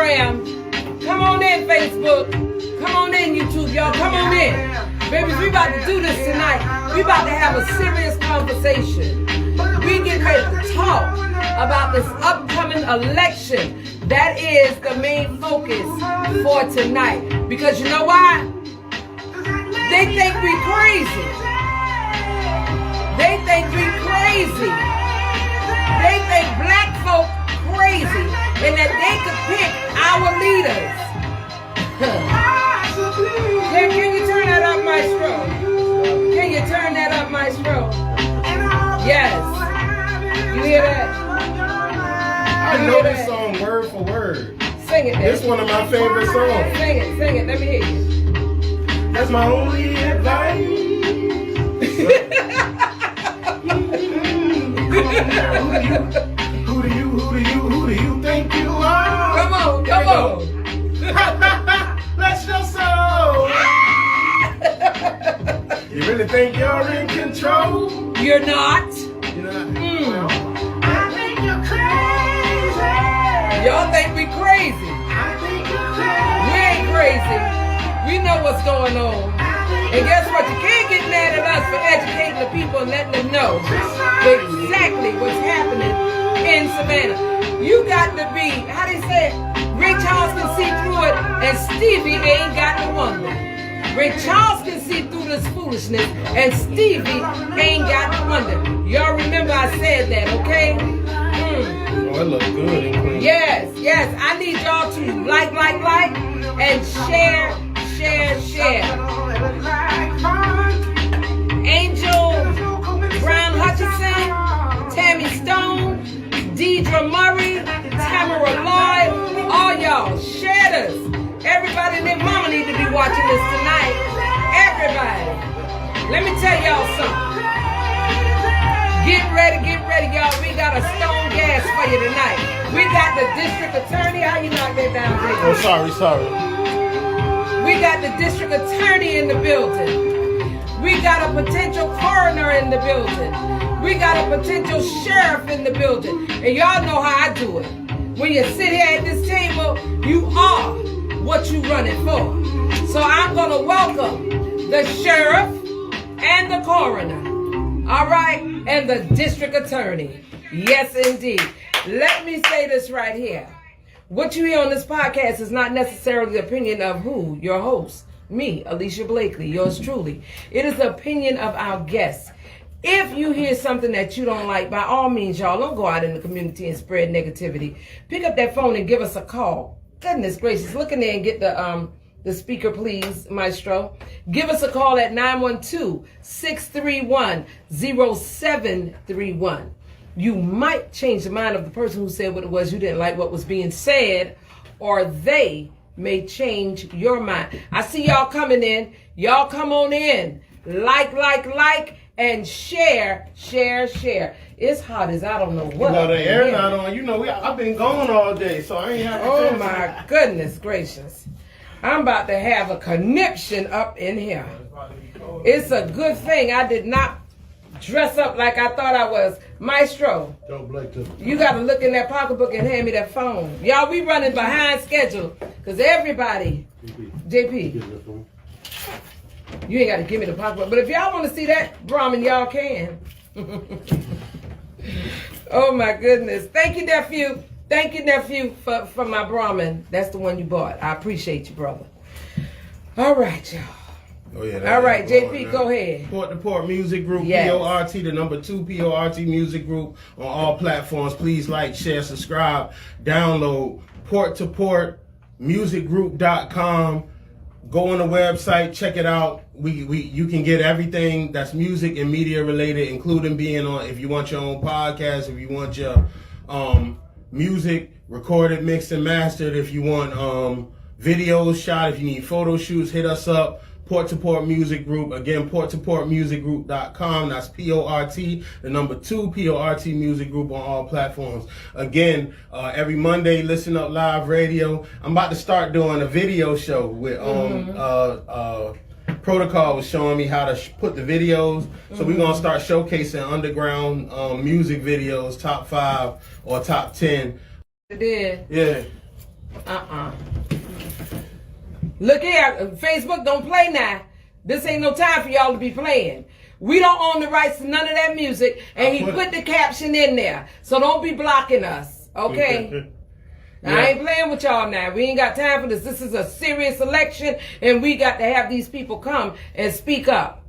Instagram. Come on in, Facebook. Come on in, YouTube, y'all. Come on in. Babies, we about to do this tonight. We about to have a serious conversation. We get ready to talk about this upcoming election. That is the main focus for tonight. Because you know why? They think we crazy. They think we crazy. They think black folk crazy. And that they could pick our leaders. Can you turn that up, Maestro? Can you turn that up, Maestro? Yes. You hear that? I know this song word for word. Sing it, This is one of my favorite songs. Sing it, let me hear you. That's my only advice. Who do you think you are? Come on. Bless your soul. You really think you're in control? You're not. You're not. I think you're crazy. Y'all think we crazy. I think you're crazy. We ain't crazy. We know what's going on. And guess what? You can't get mad at us for educating the people and letting them know exactly what's happening in Savannah. You got to be, how they say it? Ray Charles can see through it and Stevie ain't got no wonder. Ray Charles can see through this foolishness and Stevie ain't got no wonder. Y'all remember I said that, okay? Oh, it looks good and clean. Yes. I need y'all to like, and share. Angel Brown Hutchinson, Tammy Stone, Deidre Murray, Tamara Lloyd, all y'all, share this. Everybody and their mama need to be watching this tonight. Everybody. Let me tell y'all something. Get ready, y'all. We got a stone gas for you tonight. We got the district attorney. How you knock that down, please? Oh, sorry. We got the district attorney in the building. We got a potential coroner in the building. We got a potential sheriff in the building. And y'all know how I do it. When you sit here at this table, you are what you running for. So I'm going to welcome the sheriff and the coroner. All right? And the district attorney. Yes, indeed. Let me say this right here. What you hear on this podcast is not necessarily the opinion of who? Your host. Me, Alicia Blakely, yours truly. It is the opinion of our guests. If you hear something that you don't like, by all means, y'all, don't go out in the community and spread negativity. Pick up that phone and give us a call. Goodness gracious, look in there and get the speaker, please, Maestro. Give us a call at 912-631-0731. You might change the mind of the person who said what it was you didn't like what was being said, or they may change your mind. I see y'all coming in. Y'all come on in. Like, and share. It's hot as I don't know what. Well, the air not on. You know, I've been gone all day, so I ain't have to. Oh my goodness gracious. I'm about to have a conniption up in here. It's a good thing I did not dress up like I thought I was. Maestro, you got to look in that pocketbook and hand me that phone. Y'all, we running behind schedule because everybody, JP, you ain't got to give me the pocketbook. But if y'all want to see that Brahmin, y'all can. Oh my goodness. Thank you, nephew. For my Brahmin. That's the one you bought. I appreciate you, brother. All right, y'all. Oh, yeah, all right, JP, go ahead. Port to Port Music Group, yes. PORT, the number 2 PORT Music Group on all platforms. Please like, share, subscribe, download porttoportmusicgroup.com. Go on the website, check it out. You can get everything that's music and media related, including being on, if you want your own podcast, if you want your music recorded, mixed, and mastered, if you want videos shot, if you need photo shoots, hit us up. Port to Port Music Group. Again, porttoportmusicgroup.com. That's PORT, the number 2 PORT Music Group on all platforms. Again, every Monday, Listen Up Live Radio. I'm about to start doing a video show with Protocol was showing me how to put the videos. So we're gonna start showcasing underground music videos, top 5 or top 10. It did. Yeah. Look here, Facebook, don't play now. This ain't no time for y'all to be playing. We don't own the rights to none of that music, and he put the caption in there. So don't be blocking us, okay? Yeah. I ain't playing with y'all now. We ain't got time for this. This is a serious election, and we got to have these people come and speak up.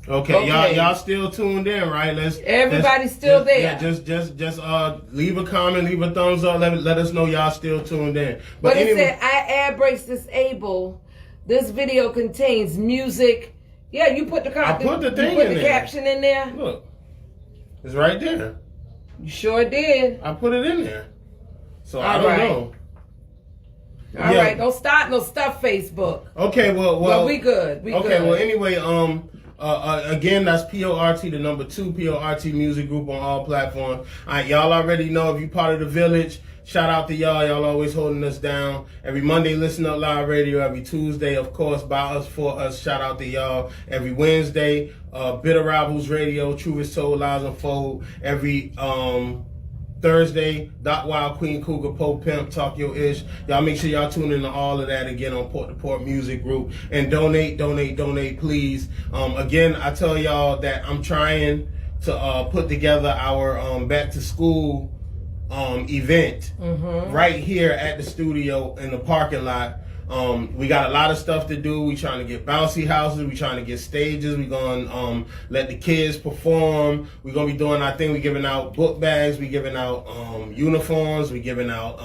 Okay. Y'all still tuned in, right? Everybody's still there. Yeah, just leave a comment, leave a thumbs up, let us know y'all still tuned in. But anyway, it said, ad breaks disabled. This video contains music. Yeah, you put the I put the thing in there. Caption in there. Look, it's right there. You sure did. I put it in there. So I don't know. All right, don't start no stuff, Facebook. Okay, well, we good. We okay, good. well, anyway, again, that's PORT, the number 2 PORT Music Group on all platforms. All right, y'all already know if you part of the village. Shout out to y'all. Y'all always holding us down. Every Monday, Listen Up Live Radio. Every Tuesday, of course, by us, for us. Shout out to y'all. Every Wednesday, Bitter Rivals Radio. Truth is Told, Lies Unfold. Every Thursday, Doc Wild, Queen Cougar, Pope Pimp, Talk Your Ish. Y'all make sure y'all tune in to all of that again on Port to Port Music Group. And donate, please. Again, I tell y'all that I'm trying to put together our back to school event right here at the studio in the parking lot. We got a lot of stuff to do. We trying to get bouncy houses. We trying to get stages. We going to let the kids perform. We going to be doing our thing. We giving out book bags. We giving out uniforms. We giving out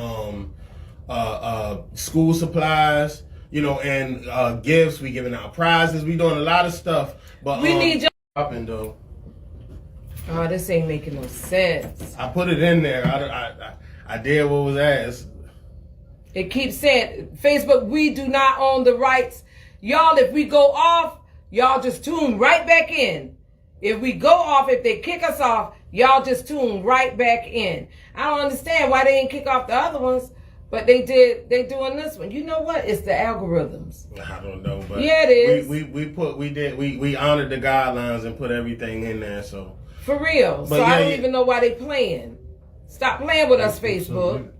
school supplies, and gifts. We giving out prizes. We doing a lot of stuff. But we need your popping though. Oh, this ain't making no sense. I put it in there. I did what was asked. It keeps saying, Facebook, we do not own the rights. Y'all, if we go off, y'all just tune right back in. If we go off, if they kick us off, y'all just tune right back in. I don't understand why they didn't kick off the other ones, but they did. They doing this one. You know what? It's the algorithms. I don't know, but yeah, it is. We honored the guidelines and put everything in there. So for real. But so I don't even know why they playing. Stop playing with us, Facebook.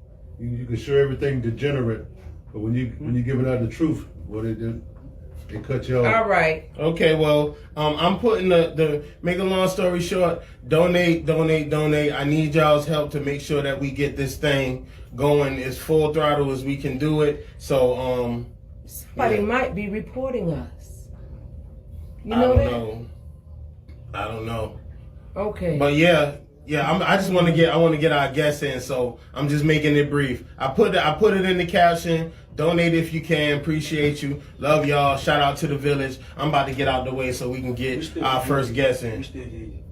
You can show everything degenerate, but when you giving out the truth, what they do, they cut you off. All right. Okay. Well, I'm putting the make a long story short. Donate. I need y'all's help to make sure that we get this thing going as full throttle as we can do it. So somebody might be reporting us. You know that? I don't know. Okay. But yeah. I just want to get our guests in, so I'm just making it brief. I put it in the caption. Donate if you can. Appreciate you. Love y'all. Shout out to the village. I'm about to get out the way so we can get our first guest in.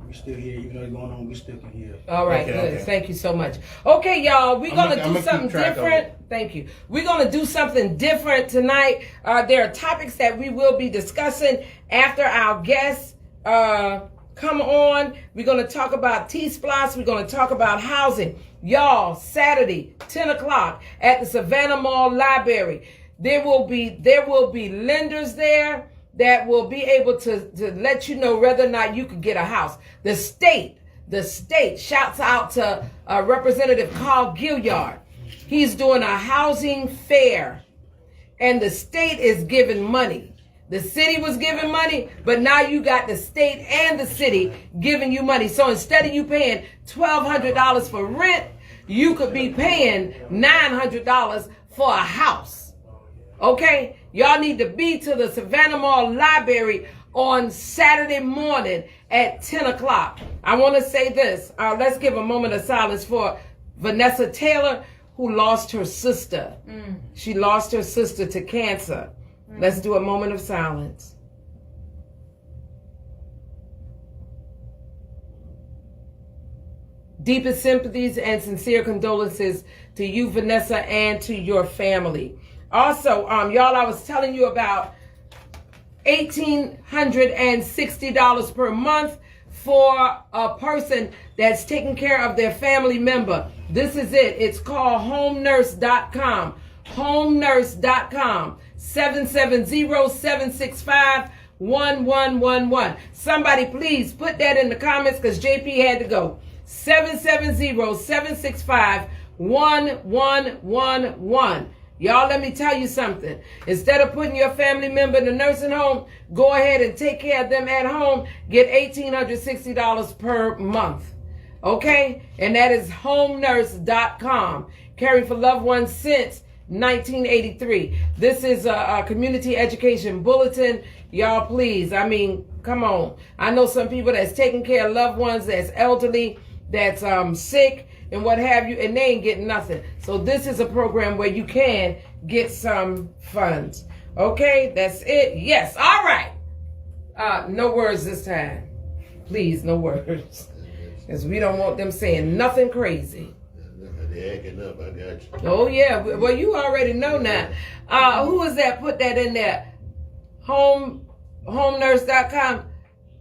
We still here. Even though it's going on, we still can hear. All right, good. Okay. Thank you so much. Okay, y'all, we're gonna do something different. Thank you. We're gonna do something different tonight. There are topics that we will be discussing after our guests come on. We're going to talk about T-Splosh. We're going to talk about housing. Y'all, Saturday, 10 o'clock at the Savannah Mall Library. There will be lenders there that will be able to let you know whether or not you can get a house. The state shouts out to Representative Carl Gilliard. He's doing a housing fair, and the state is giving money. The city was giving money, but now you got the state and the city giving you money. So instead of you paying $1,200 for rent, you could be paying $900 for a house. Okay? Y'all need to be to the Savannah Mall Library on Saturday morning at 10 o'clock. I want to say this. Let's give a moment of silence for Vanessa Taylor, who lost her sister. She lost her sister to cancer. Let's do a moment of silence. Deepest sympathies and sincere condolences to you, Vanessa, and to your family. Also, y'all, I was telling you about $1,860 per month for a person that's taking care of their family member. This is it. It's called homenurse.com. homenurse.com. 770-765-1111. Somebody please put that in the comments because JP had to go. 770-765-1111. 1111. Y'all, let me tell you something. Instead of putting your family member in the nursing home, go ahead and take care of them at home. Get $1,860 per month. Okay? And that is homenurse.com. Caring for loved ones since 1983. This is a community education bulletin. Y'all, please. I mean, come on. I know some people that's taking care of loved ones that's elderly, that's sick, and what have you, and they ain't getting nothing. So this is a program where you can get some funds. Okay, that's it. Yes, all right. No words this time. Please, no words. Because we don't want them saying nothing crazy. They're acting up, I got you. Oh, yeah. Well, you already know now. Who is that? Put that in there. Homenurse.com.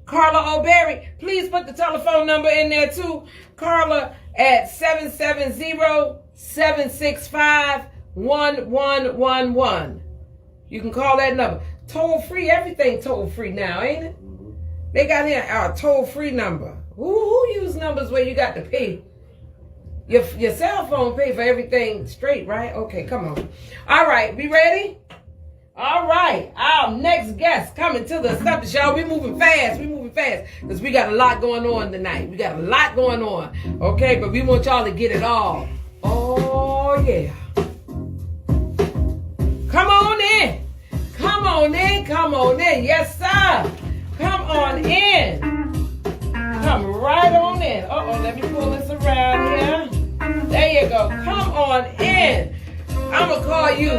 Carla O'Berry. Please put the telephone number in there, too. Carla at 770-765-1111. You can call that number. Toll free, everything toll free now, ain't it? They got here a toll free number. Who use numbers where you got to pay? Your cell phone pay for everything straight, right? Okay, come on. All right, we ready? All right, our next guest coming to the subject, y'all. We moving fast. Because we got a lot going on tonight. We got a lot going on. Okay, but we want y'all to get it all. Oh, yeah. Come on in. Come on in. Come on in. Yes, sir. Come on in. Come right on in. Uh-oh, let me pull this around here. There you go. Come on in. I'm going to call you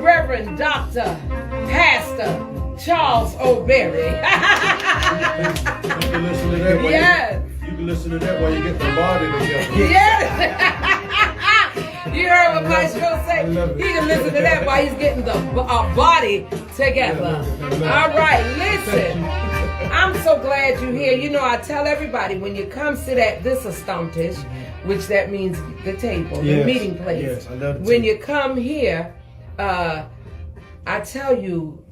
Reverend Dr. Pastor Charles O'Berry. You can listen to that while Yes. you can listen to that while you get the body together. Yes. You heard what Maestro say? He can listen to that while he's getting the body together. All right, listen. I'm so glad you're here. You know, I tell everybody when you come sit at this Astontish, which that means the table, the meeting place. Yes, I love it. When you come here, I tell you,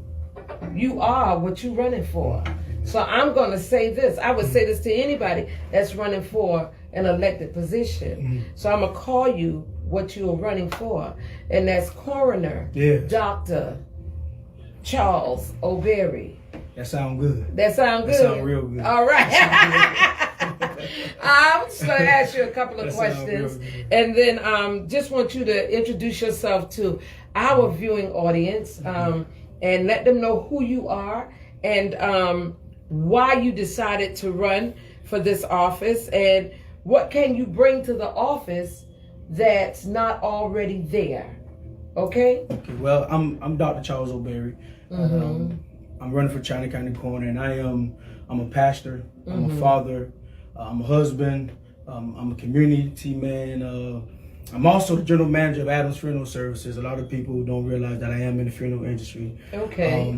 you are what you're running for. So I'm going to say this. I would say this to anybody that's running for an elected position. So I'm going to call you what you're running for. And that's Coroner Dr. Charles O'Berry. That sound good. That sound good? That sound real good. All right. I'm just going to ask you a couple of questions. And then just want you to introduce yourself to our viewing audience and let them know who you are and why you decided to run for this office and what can you bring to the office that's not already there. Okay? Okay. Well, I'm Dr. Charles O'Berry. I'm running for China County Coroner, and I'm a pastor. I'm a father. I'm a husband. I'm a community man. I'm also the general manager of Adams Funeral Services. A lot of people don't realize that I am in the funeral industry. Okay.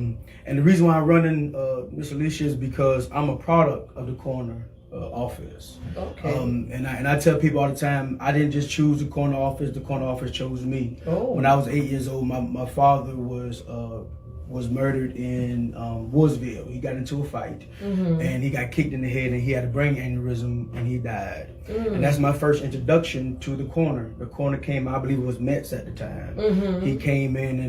And the reason why I'm running Miss Alicia is because I'm a product of the coroner office. Okay. And I tell people all the time, I didn't just choose the coroner office chose me. Oh. When I was 8 years old, my father was murdered in Woodsville. He got into a fight and he got kicked in the head and he had a brain aneurysm and he died. And that's my first introduction to the coroner. The coroner came, I believe it was Metz at the time. He came in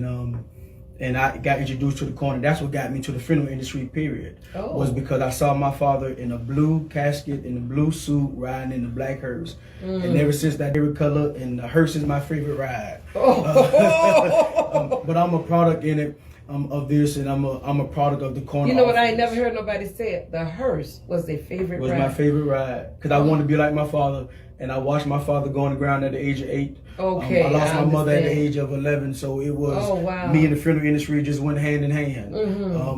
and I got introduced to the coroner. That's what got me to the funeral industry, period. Was because I saw my father in a blue casket, in a blue suit, riding in a black hearse. And ever since that favorite color, and the hearse is my favorite ride. But I'm a product in it. Of this, and I'm a product of the coroner. You know what? office. I ain't never heard nobody say it. The hearse was their favorite ride. My favorite ride because I wanted to be like my father, and I watched my father go on the ground at the age of 8. Okay, I lost my mother at the understand. age of 11, so it was me and the funeral industry just went hand in hand.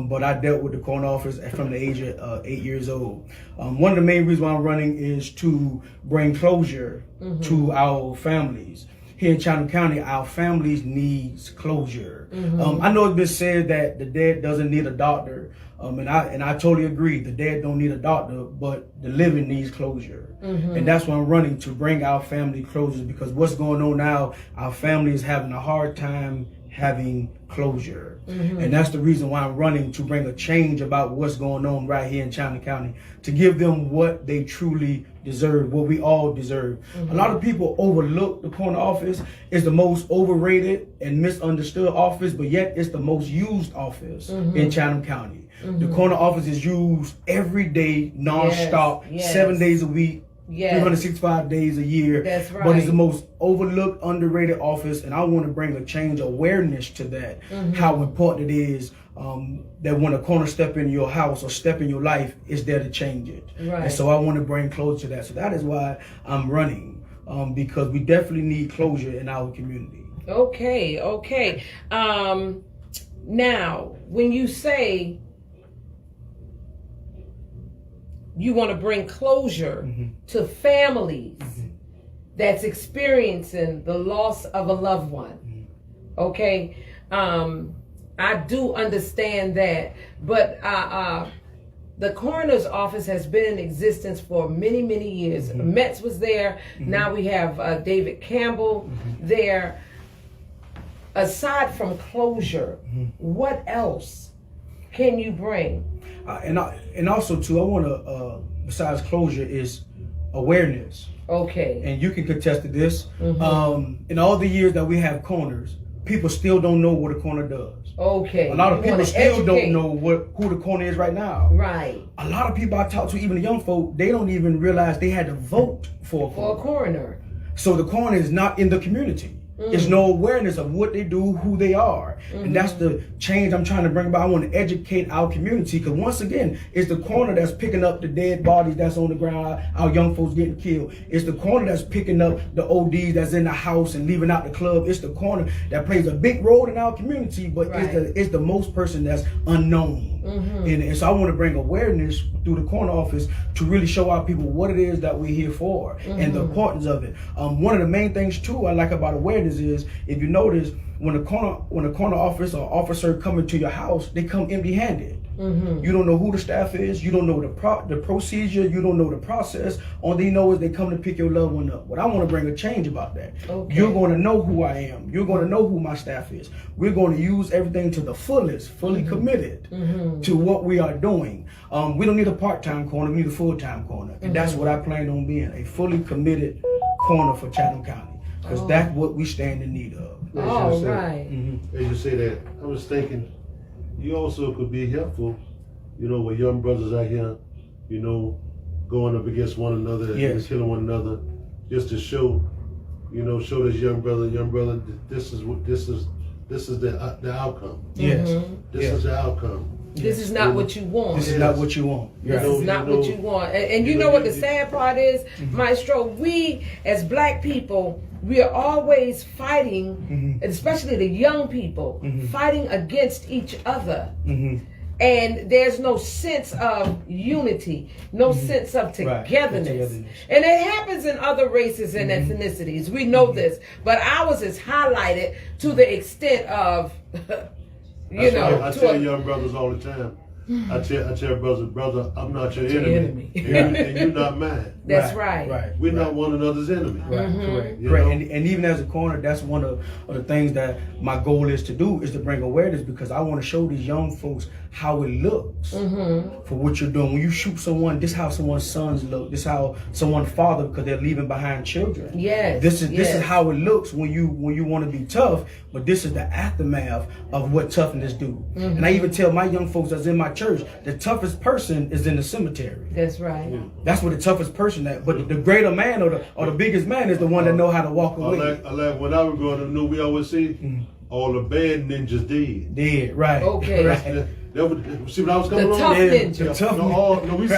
But I dealt with the coroner office from the age of 8 years old. One of the main reasons why I'm running is to bring closure to our families. Here in Chatham County, our families needs closure. I know it's been said that the dead doesn't need a doctor, and I totally agree. The dead don't need a doctor, but the living needs closure, and that's why I'm running to bring our family closure. Because what's going on now, our family is having a hard time having closure. And that's the reason why I'm running, to bring a change about what's going on right here in Chandler County, to give them what they truly deserve, what we all deserve. A lot of people overlook the corner office. It's the most overrated and misunderstood office, but yet it's the most used office in Chatham County. The corner office is used every day, non-stop, 7 days a week, 365 days a year. That's right. But it's the most overlooked, underrated office, and I want to bring a change awareness to that, how important it is that when a corner step in your house or step in your life, is there to change it. Right. And so I want to bring closure to that. So that is why I'm running, because we definitely need closure in our community. Okay. Now, when you say you want to bring closure to families that's experiencing the loss of a loved one, okay? I do understand that, but the coroner's office has been in existence for many, many years. Metz was there. Now we have David Campbell there. Aside from closure, what else can you bring? And also too, I want to, besides closure, is awareness. Okay. And you can contest to this. In all the years that we have corners, people still don't know what a corner does. Okay. A lot of You people wanna still educate. don't know who the corner is right now. Right. A lot of people I talk to, even the young folk, they don't even realize they had to vote for a For a corner. coroner. So the corner is not in the community. There's no awareness of what they do, who they are. And that's the change I'm trying to bring about. I want to educate our community, because once again, it's the corner that's picking up the dead bodies that's on the ground, our young folks getting killed. It's the corner that's picking up the ODs that's in the house and leaving out the club. It's the corner that plays a big role in our community, but it's the most person that's unknown. And so I want to bring awareness through the corner office to really show our people what it is that we're here for and the importance of it. One of the main things too I like about awareness is, if you notice, when a corner office or officer come into your house, they come empty-handed. You don't know who the staff is. You don't know the procedure. You don't know the process. All they know is they come to pick your loved one up. But I want to bring a change about that. Okay. You're going to know who I am. You're going to know who my staff is. We're going to use everything to the fullest, fully committed to what we are doing. We don't need a part-time corner. We need a full-time corner. And that's what I plan on being, a fully committed corner for Chatham County. Because that's what we stand in need of. All right. As you say that, I was thinking, you also could be helpful, with young brothers out here, going up against one another and killing one another, just to show this young brother, this is the outcome. Yes. This is the outcome. This is not what you want. This is not what you want. This is not what you want. And you know what the sad part is, Maestro? We, as black people, we are always fighting, especially the young people, fighting against each other. And there's no sense of unity, no sense of togetherness. And it happens in other races and ethnicities. We know this. But ours is highlighted to the extent of, I tell young brothers all the time. I tell brothers, brother, I'm not your enemy. And you're not mine. That's right. We're not one another's enemy. Correct. And even as a corner, that's one of the things that my goal is to do, is to bring awareness, because I want to show these young folks how it looks for what you're doing. When you shoot someone, this is how someone's sons look. This is how someone's father, because they're leaving behind children. This is how it looks when you want to be tough, but this is the aftermath of what toughness do. And I even tell my young folks that's in my church, the toughest person is in the cemetery. That's right. That's where the toughest person at. But the greater man or the biggest man is the one that know how to walk away. I like when I was growing up, we always see all the bad ninjas dead. Dead, right. Okay. Right. See what I was coming the on? Tough ninja. The tough We see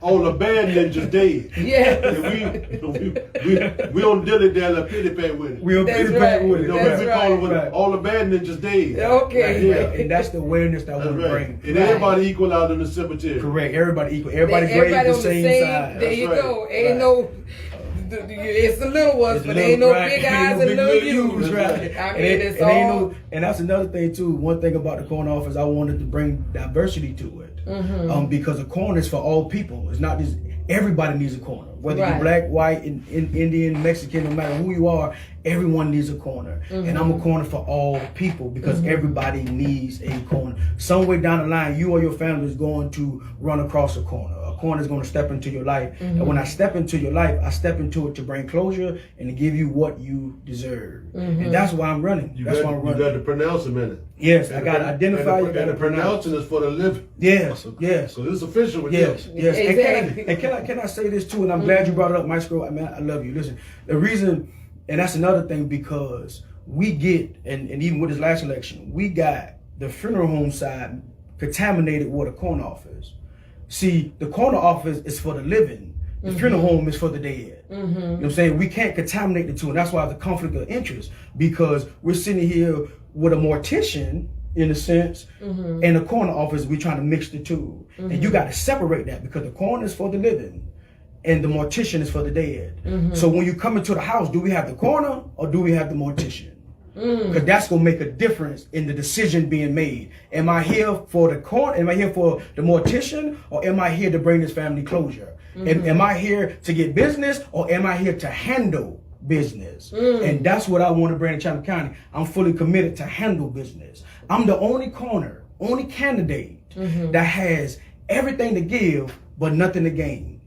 all the bad ninjas dead. Yeah. We don't dilly dally pity pat with it. We don't pity pat with it. We call it all the bad ninjas dead. Okay. Right. And that's the awareness that I want to bring. And everybody equal out in the cemetery. Correct. Everybody equal. Everybody grave the same side. There you go. Ain't no. It's the little ones, but ain't no big eyes and little U's, right? I mean, it's all. And that's another thing too. One thing about the corner office, I wanted to bring diversity to it, because the corner is for all people. It's not just everybody needs a corner. Whether Right. you're black, white, Indian, Mexican, no matter who you are, everyone needs a corner. And I'm a corner for all people because everybody needs a corner. Somewhere down the line, you or your family is going to run across a corner. A corner is going to step into your life. And when I step into your life, I step into it to bring closure and to give you what you deserve. And that's why I'm running. That's why I'm running. You got to pronounce them in it. Yes, I got to identify you. And the pronouncing is for the living. Yes, yes. So this is official with Yes, you. yes. Exactly. And can I say this too? And I'm glad you brought it up, Maestro. I mean, I love you. Listen, the reason, and that's another thing, because we get, and even with this last election, we got the funeral home side contaminated with a corner office. See, the corner office is for the living. The funeral home is for the dead. You know what I'm saying? We can't contaminate the two, and that's why the conflict of interest, because we're sitting here with a mortician, in a sense, and the corner office, we're trying to mix the two. And you got to separate that, because the corner is for the living and the mortician is for the dead. So when you come into the house, do we have the corner or do we have the mortician? Because that's going to make a difference in the decision being made. Am I here for the corner? Am I here for the mortician, or am I here to bring this family closure? Am I here to get business, or am I here to handle business? And that's what I want to bring to Chatham County. I'm fully committed to handle business. I'm the only candidate that has everything to give but nothing to gain.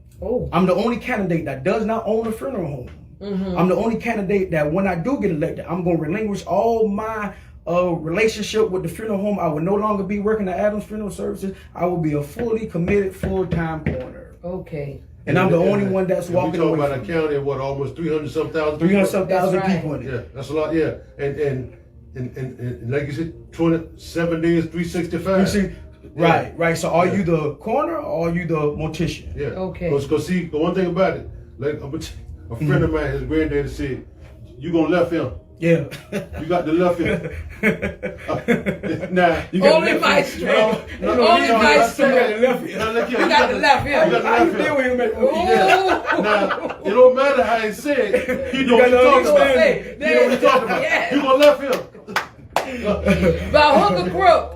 I'm the only candidate that does not own a funeral home. I'm the only candidate that when I do get elected, I'm going to relinquish all my relationship with the funeral home. I will no longer be working at Adams Funeral Services. I will be a fully committed, full-time corner. Okay. And I'm the only one that's walking away. We talking about a county of what, almost 300-some thousand 300-some thousand That's right. people in it. Yeah, that's a lot. Yeah, and like you said, 27 days, 365. You see, right. So are you the corner or are you the mortician? Yeah. Okay. Because see, the one thing about it, like a friend of mine, his granddaddy said, "You gonna left him." Yeah. You got the left him. Nah, You got Only the left Maestro. hand. Only Maestro. You got the left hand. Now, look here, You got the left You hand. got the How you left deal him. with him? Yeah. Now, it don't matter how he said it. You know You what got you're to talking about. understand. You know what you're talking about. Yes. You gonna left him. By hook or crook.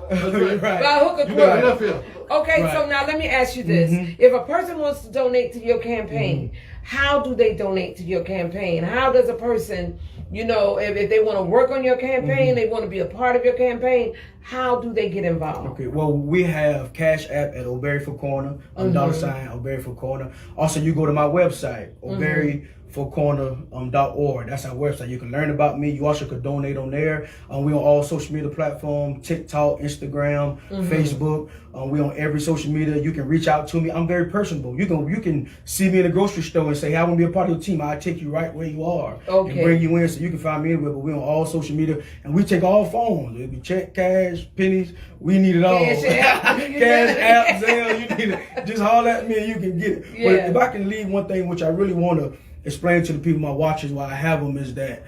Right. By hook or You got crook. left him. Okay, Right. so now let me ask you this. If a person wants to donate to your campaign, how do they donate to your campaign? How does a person, if they want to work on your campaign, they want to be a part of your campaign, how do they get involved? Okay, well, we have Cash App at O'Berry for Corner, $ O'Berry for Corner. Also, you go to my website, O'BerryForCorner.org. That's our website. You can learn about me. You also could donate on there. We're on all social media platforms, TikTok, Instagram, Facebook. We're on every social media. You can reach out to me. I'm very personable. You can see me in the grocery store and say, "Hey, I want to be a part of your team." I'll take you right where you are and bring you in, so you can find me anywhere. But we're on all social media, and we take all phones. It'll be check, cash, pennies. We need it all. Cash App. Cash App, Zelle. You need it. Just holler at me and you can get it. Yeah. But if I can leave one thing, which I really want to explain to the people, my watchers, while I have them, is that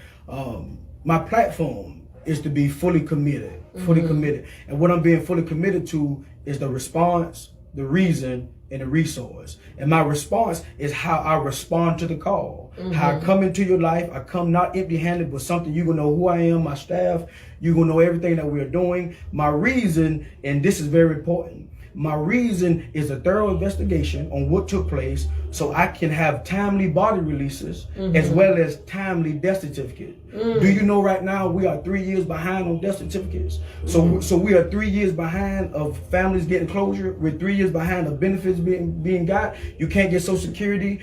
my platform is to be fully committed. And what I'm being fully committed to is the response, the reason, and the resource. And my response is how I respond to the call. How I come into your life. I come not empty-handed, but something you're going to know who I am, my staff. You're going to know everything that we're doing. My reason, and this is very important, my reason is a thorough investigation on what took place so I can have timely body releases as well as timely death certificate. Do you know right now we are 3 years behind on death certificates? So we are 3 years behind of families getting closure. We're 3 years behind of benefits being got. You can't get Social Security.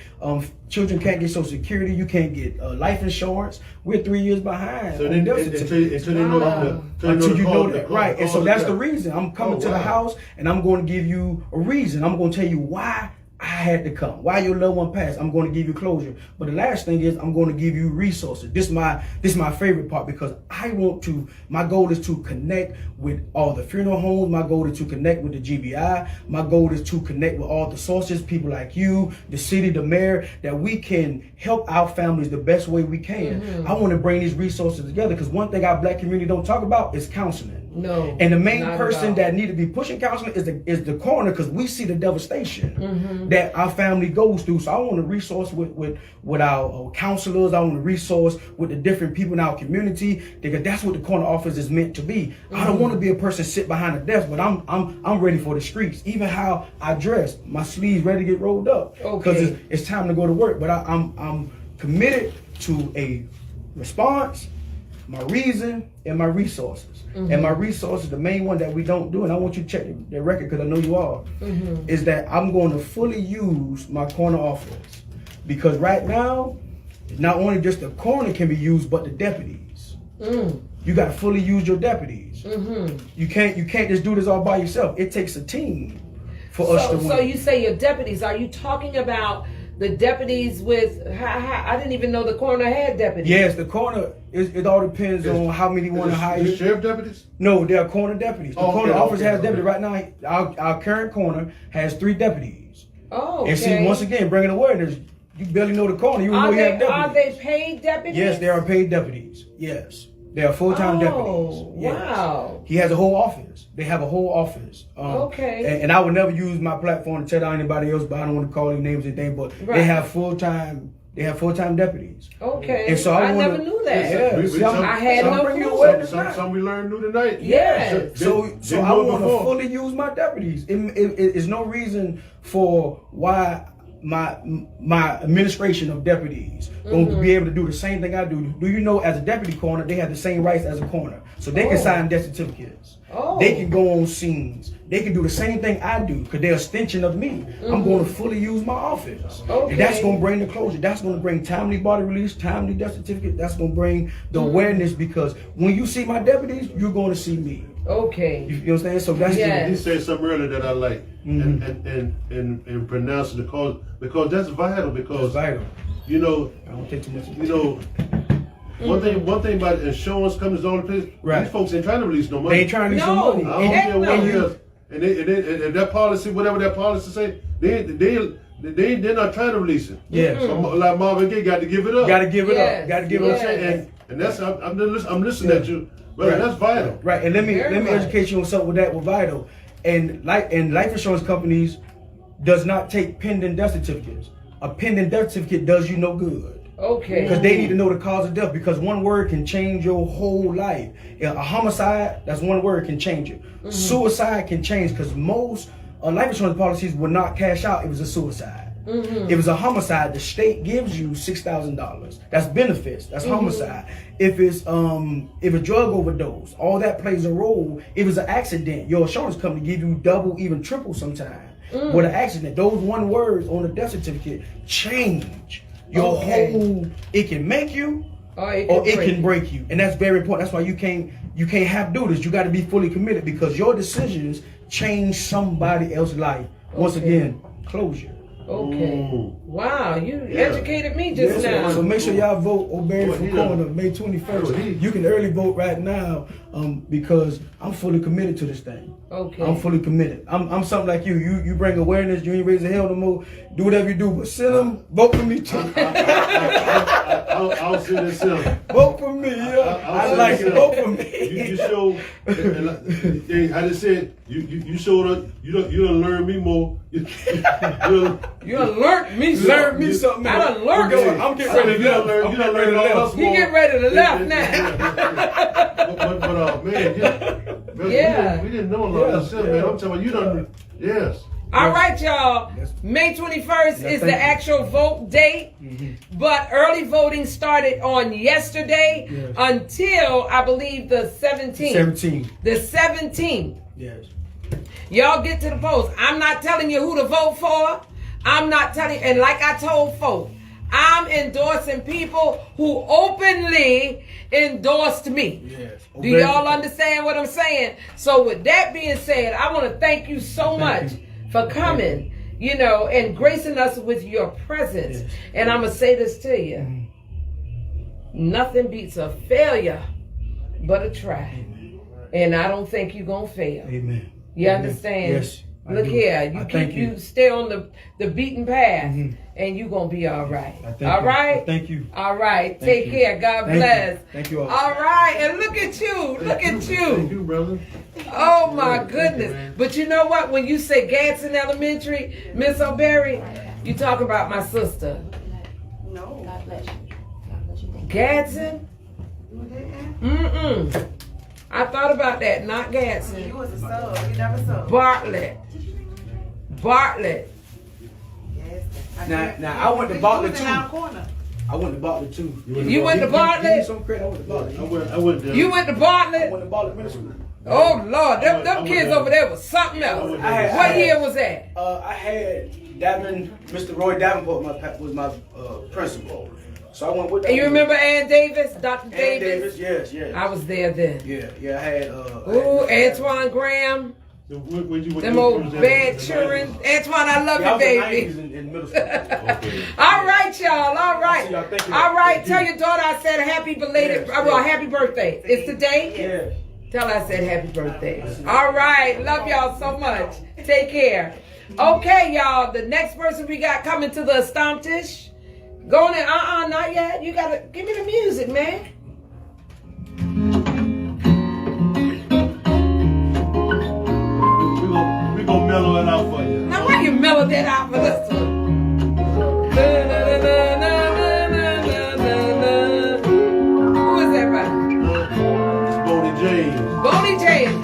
Children can't get Social Security. You can't get life insurance. We're 3 years behind. So on death certificates. Until you know that, right? And so that's the reason I'm coming to the house, and I'm going to give you a reason. I'm going to tell you why I had to come, why your loved one passed. I'm going to give you closure. But the last thing is I'm going to give you resources. This is my favorite part, because my goal is to connect with all the funeral homes. My goal is to connect with the GBI. My goal is to connect with all the sources, people like you, the city, the mayor, that we can help our families the best way we can. I want to bring these resources together, because one thing our black community don't talk about is counseling. No. And the main not at person all. that need to be pushing counseling is the coroner, because we see the devastation that our family goes through. So I want to resource with our counselors. I want to resource with the different people in our community, because that's what the coroner office is meant to be. I don't want to be a person sit behind a desk, but I'm ready for the streets. Even how I dress, my sleeves ready to get rolled up, because it's time to go to work. But I'm committed to a response, my reason, and my resources. And my resources, the main one that we don't do, and I want you to check the record because I know you are, is that I'm going to fully use my coroner office. Because right now, not only just the coroner can be used, but the deputies. You got to fully use your deputies. You can't just do this all by yourself. It takes a team for us to win. So you say your deputies, are you talking about the deputies with, I didn't even know the coroner had deputies. Yes, the coroner, it all depends on how many want to hire. The sheriff deputies? No, they are coroner deputies. The coroner office has deputies. Right now, our current coroner has 3 deputies. Oh, okay. And see, once again, bringing awareness, you barely know the coroner, you know he have deputies. Are they paid deputies? Yes, they are paid deputies. Yes. They are full-time deputies. Yes. Wow. He has a whole office. They have a whole office. And I would never use my platform to tell out anybody else, but I don't want to call any names or anything, but they have full-time deputies. Okay. And so I never knew that. Yeah. I had no clue. Some we learned new tonight. Yeah. So I want to fully use my deputies. It's no reason for why my administration of deputies going to be able to do the same thing I do. Do you know, as a deputy coroner, they have the same rights as a coroner. So they can sign death certificates. They can go on scenes. They can do the same thing I do, because they're an extension of me. I'm going to fully use my office. And that's going to bring the closure. That's going to bring timely body release, timely death certificate. That's going to bring the awareness, because when you see my deputies, you're going to see me. Okay. You understand? So that's He said something earlier that I like, and pronounce the cause, because that's vital. Because you know, I don't take too much. You know, one thing about insurance companies, all the place. These folks ain't trying to release no money. They ain't trying to release no money. I don't care what it is. And that policy, whatever that policy say, they're not trying to release it. Yeah. So like Marvin Gaye got to give it up. Got to give it up. Got to give it up. And that's I'm listening at you. But that's vital. Right. And let me educate you on something with that with vital. And life insurance companies does not take pending death certificates. A pending death certificate does you no good. Okay. Because they need to know the cause of death, because one word can change your whole life. A homicide, that's one word, can change it. Suicide can change, because most life insurance policies will not cash out if it's a suicide. If it's a homicide, the state gives you $6,000. That's benefits. That's homicide. If it's if a drug overdose, all that plays a role. If it's an accident, your insurance company give you double, even triple sometimes. With an accident, those one words on the death certificate change your whole. It can make you, or it can break you, and that's very important. That's why you can't have do this. You got to be fully committed, because your decisions change somebody else's life. Once again, closure. Okay. Wow, you educated me just now. So make sure y'all vote O'Berry for coroner May 21st. You can early vote right now, because I'm fully committed to this thing. Okay. I'm fully committed. I'm something like you. You bring awareness. You ain't raising hell no more. Do whatever you do, but send them. Vote for me too. I'll send it to Vote for me. I like it. Vote for me. You show. I just said you showed up. You done learn me more. You done learned me something. Learn me something. I done learned something. I'm getting ready to left. You done learned all us more. He get ready to left now. But man, we didn't know a lot of this, man. I'm telling you, done. Yes. All right, y'all. May 21st is the actual vote date, but early voting started on yesterday until, I believe, the 17th. The 17th. Yes. Y'all get to the polls. I'm not telling you who to vote for. I'm not telling you. And like I told folk, I'm endorsing people who openly endorsed me. Yes. Do y'all understand what I'm saying? So with that being said, I want to thank you so much for coming, you know, and gracing us with your presence. Yes. And I'm going to say this to you. Nothing beats a failure but a try. Amen. And I don't think you're going to fail. Amen. You understand? Yes. Look here, you stay on the beaten path, and you gonna be all right. All right. Thank you. All right. Take care. God bless. Thank you all. All right, and look at you. Look at you. Thank you, brother. Oh my goodness! But you know what? When you say Gadsden Elementary, Miss O'Berry, you talk about my sister. No. Gadsden? Mm-mm. I thought about that. Not Gadsden. You was a sub. You never sub. Bartlett. Yes. Now I went to Bartlett too. Corner. I went to Bartlett too. You went to Give me Bartlett? some credit. I went to Bartlett. I went there. You went to I Bartlett? went to Bartlett Middle School. Oh Lord, them I went kids there. over there was something else. I had- What year was that? I had Mr. Roy Davenport was my principal. So I went with that. And you remember Ann Davis, Dr. Ann Davis? Yes, yes. I was there then. Yeah, I had Ooh, Antoine Graham. Them old bad children. Antoine, I love I you, was baby. in middle school. All right, y'all. All right. Y'all, thank you. All right. Thank Tell you. your daughter I said happy belated, happy birthday. It's today? Yeah. Tell her I said happy birthday. All right. Love y'all so much. Take care. Okay, y'all. The next person we got coming to the Stomptish. Going in. Not yet. You got to give me the music, man. We gonna mellow it out for you. Now, why you mellow that out for this one? Who is that by? Boney James. Boney James.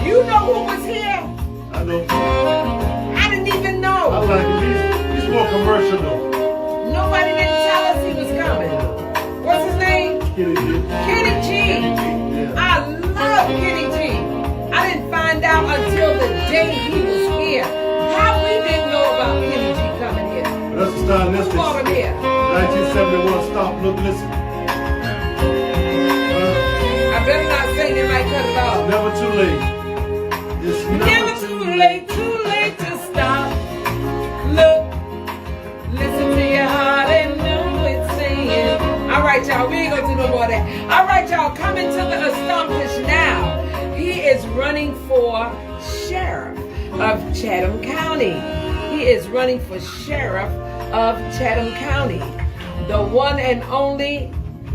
You know who was here? I know. I didn't even I know. like it. He's more commercial though. Nobody didn't tell us he was coming. What's his name? Kenny G. Kenny G. Yeah. I love Kenny G. I didn't find out until the day he was here. How we didn't know about Kenny G coming here? That's the Who brought him stylistic. here? 1971. Stop, look, listen. I better not say they might cut it off. Never too late. It's Never too late to stop. Look, listen to your heart and know it's saying. All right, y'all, we ain't gonna do no more of that. All right, y'all, coming to the Stomptish now. He is running for sheriff of Chatham County. He is running for sheriff of Chatham County. The one and only